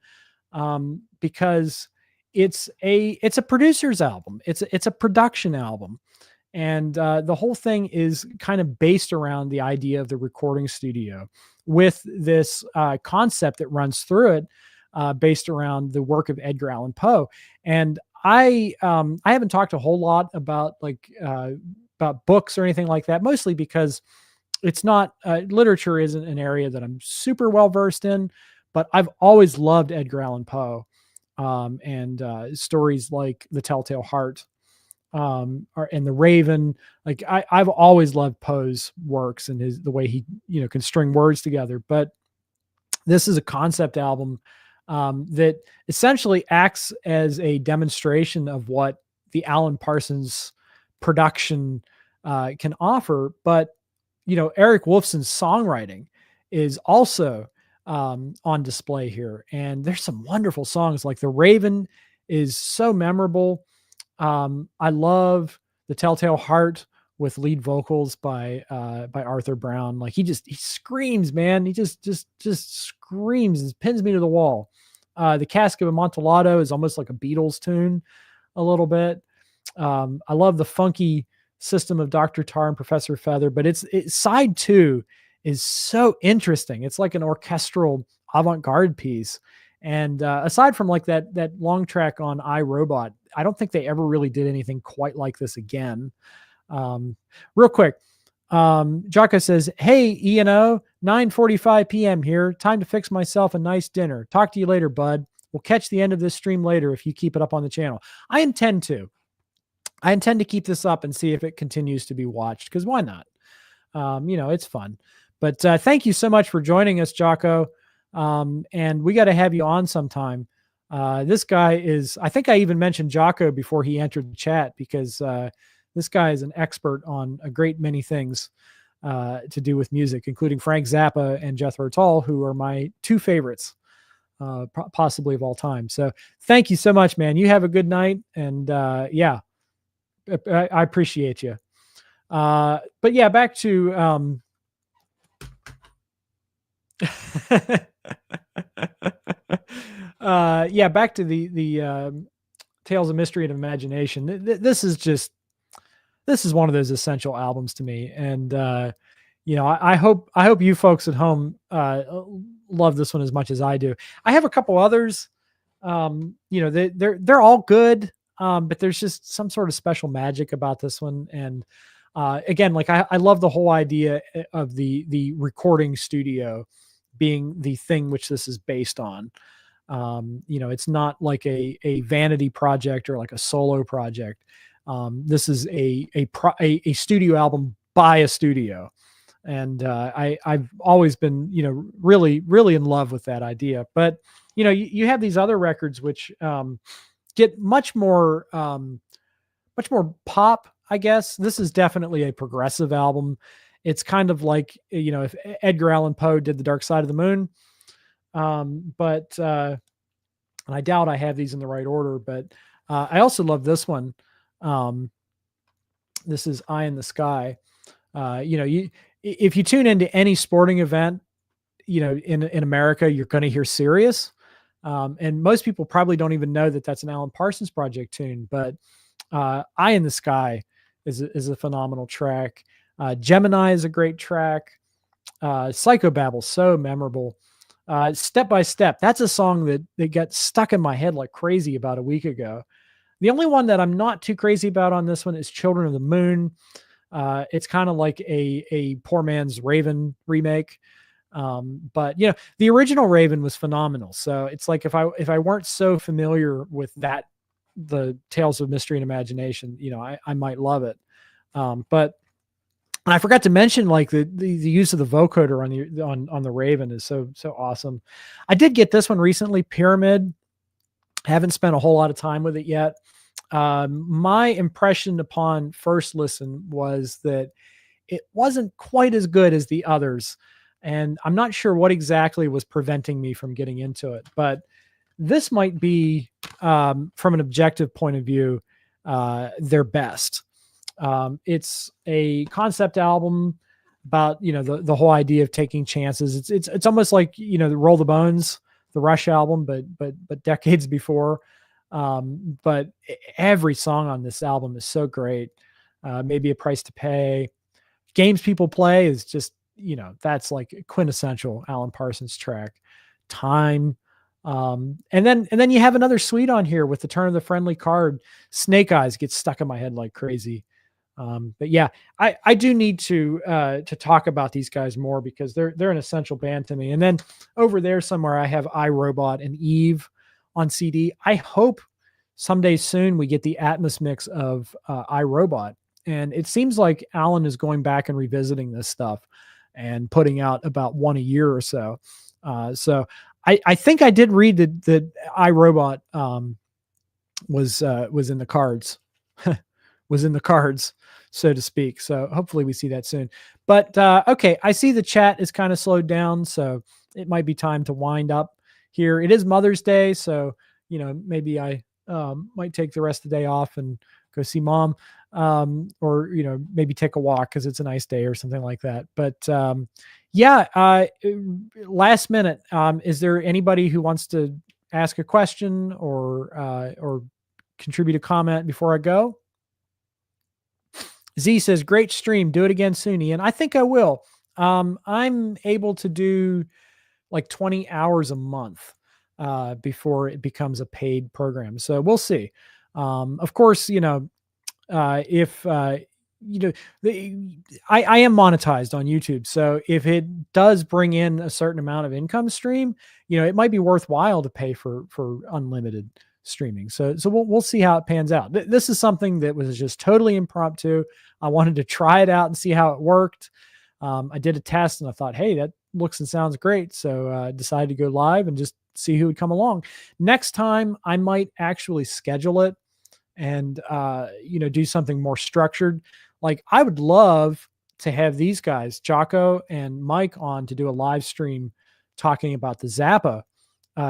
because it's a producer's album. It's a production album. And the whole thing is kind of based around the idea of the recording studio, with this concept that runs through it, based around the work of Edgar Allan Poe. And I haven't talked a whole lot about about books or anything like that, mostly because it's not literature isn't an area that I'm super well versed in, but I've always loved Edgar Allan Poe, and stories like The Telltale Heart, and The Raven. Like I've always loved Poe's works and the way he can string words together. But this is a concept album that essentially acts as a demonstration of what the Alan Parsons production can offer. But Eric Wolfson's songwriting is also on display here. And there's some wonderful songs, like The Raven is so memorable. I love The Telltale Heart with lead vocals by Arthur Brown. Like he screams, man. He just screams and pins me to the wall. The Cask of Amontillado is almost like a Beatles tune a little bit. I love the funky system of Dr. Tar and Professor Feather, but side two is so interesting. It's like an orchestral avant-garde piece. And aside from like that long track on iRobot, I don't think they ever really did anything quite like this again. Real quick, Jocko says, "Hey, E&O, 9:45 p.m. here. Time to fix myself a nice dinner. Talk to you later, bud. We'll catch the end of this stream later if you keep it up on the channel." I intend to keep this up and see if it continues to be watched, because why not? It's fun. But thank you so much for joining us, Jocko. And we got to have you on sometime. This guy is, I think I even mentioned Jocko before he entered the chat, because this guy is an expert on a great many things to do with music, including Frank Zappa and Jethro Tull, who are my two favorites, possibly of all time. So thank you so much, man. You have a good night. And yeah, I appreciate you. But yeah, back to back to the Tales of Mystery and Imagination. This is one of those essential albums to me, and I hope you folks at home love this one as much as I do. I have a couple others. They're all good, but there's just some sort of special magic about this one. And again, like I love the whole idea of the recording studio being the thing which this is based on. It's not like a vanity project or like a solo project. This is a studio album by a studio. And I've always been, really, really in love with that idea. But, you have these other records which get much more pop, I guess. This is definitely a progressive album. It's kind of like, if Edgar Allan Poe did The Dark Side of the Moon. But and I doubt I have these in the right order, but I also love this one. This is Eye in the Sky. If you tune into any sporting event, in America, you're going to hear Sirius. And most people probably don't even know that that's an Alan Parsons Project tune, but Eye in the Sky is a phenomenal track. Gemini is a great track. Psychobabble, so memorable. Step by Step, that's a song that got stuck in my head like crazy about a week ago. The only one that I'm not too crazy about on this one is Children of the Moon. It's kind of like a poor man's Raven remake. But the original Raven was phenomenal. So it's like if I weren't so familiar with the Tales of Mystery and Imagination, I might love it. But I forgot to mention, like the use of the vocoder on the Raven is so awesome. I did get this one recently, Pyramid. Haven't spent a whole lot of time with it yet. My impression upon first listen was that it wasn't quite as good as the others, and I'm not sure what exactly was preventing me from getting into it. But this might be, from an objective point of view, their best. It's a concept album about, the whole idea of taking chances. It's almost like, the Roll the Bones, the Rush album, but decades before. But every song on this album is so great. Maybe a Price to Pay. Games People Play is just, that's like a quintessential Alan Parsons track. Time. And then you have another sweet on here with the Turn of the Friendly Card. Snake Eyes gets stuck in my head like crazy. But yeah, I do need to talk about these guys more, because they're an essential band to me. And then over there somewhere, I have iRobot and Eve on CD. I hope someday soon we get the Atmos mix of iRobot. And it seems like Alan is going back and revisiting this stuff and putting out about one a year or so. So I think I did read that iRobot was in the cards. Was in the cards. so to speak. So hopefully we see that soon. But okay, I see the chat is kind of slowed down, so it might be time to wind up here. It is Mother's Day, so maybe I might take the rest of the day off and go see mom, or maybe take a walk because it's a nice day or something like that. But yeah, last minute, is there anybody who wants to ask a question or contribute a comment before I go? Z says, great stream. Do it again soon, Ian. I think I will. I'm able to do like 20 hours a month before it becomes a paid program. So we'll see. Of course, if I am monetized on YouTube. So if it does bring in a certain amount of income stream, it might be worthwhile to pay for unlimited streaming. So we'll see how it pans out. This is something that was just totally impromptu. I wanted to try it out and see how it worked. I did a test and I thought, hey, that looks and sounds great. So I decided to go live and just see who would come along. Next time I might actually schedule it and do something more structured. Like I would love to have these guys, Jocko and Mike, on to do a live stream talking about the Zappa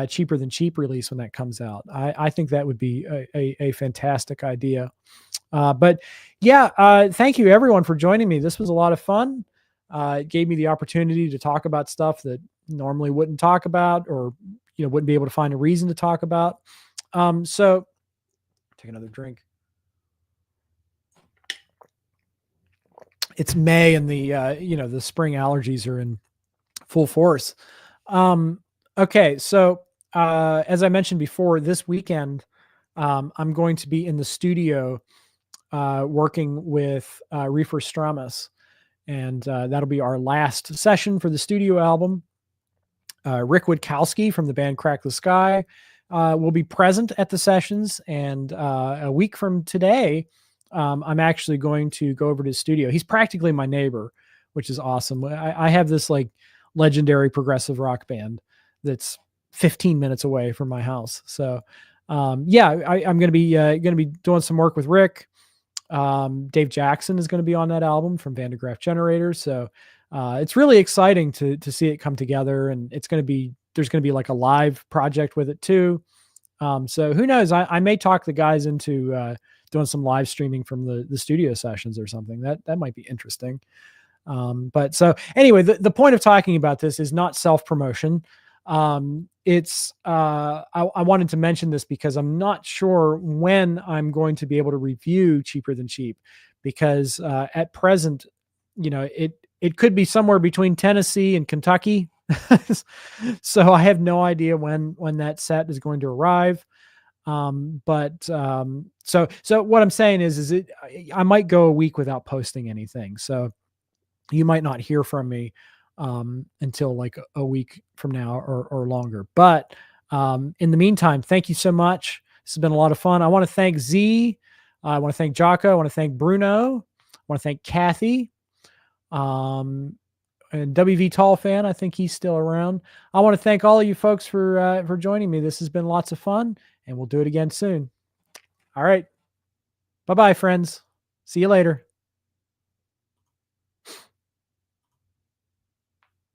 cheaper than cheap release when that comes out. I think that would be a fantastic idea. But yeah, thank you everyone for joining me. This was a lot of fun. It gave me the opportunity to talk about stuff that normally wouldn't talk about, or wouldn't be able to find a reason to talk about. So take another drink. It's May and the the spring allergies are in full force. Okay, so as I mentioned before, this weekend I'm going to be in the studio working with Reefer Stramus, and that'll be our last session for the studio album. Rick Witkowski from the band Crack the Sky will be present at the sessions, and a week from today, I'm actually going to go over to his studio. He's practically my neighbor, which is awesome. I have this like legendary progressive rock band that's 15 minutes away from my house. So yeah, I'm going to be doing some work with Rick. Dave Jackson is going to be on that album from Van de Graaff Generator. So it's really exciting to see it come together, and there's going to be like a live project with it too. So who knows? I may talk the guys into doing some live streaming from the studio sessions or something. That might be interesting. But so anyway, the point of talking about this is not self-promotion. It's I wanted to mention this because I'm not sure when I'm going to be able to review Cheaper Than Cheap, because at present, it could be somewhere between Tennessee and Kentucky. So I have no idea when that set is going to arrive. So what I'm saying is I might go a week without posting anything. So you might not hear from me until like a week from now or longer. But in the meantime, thank you so much. This has been a lot of fun. I want to thank Z. I want to thank Jocko. I want to thank Bruno. I want to thank Kathy. And WV Tall Fan, I think he's still around. I want to thank all of you folks for joining me. This has been lots of fun, and we'll do it again soon. All right. Bye-bye, friends. See you later.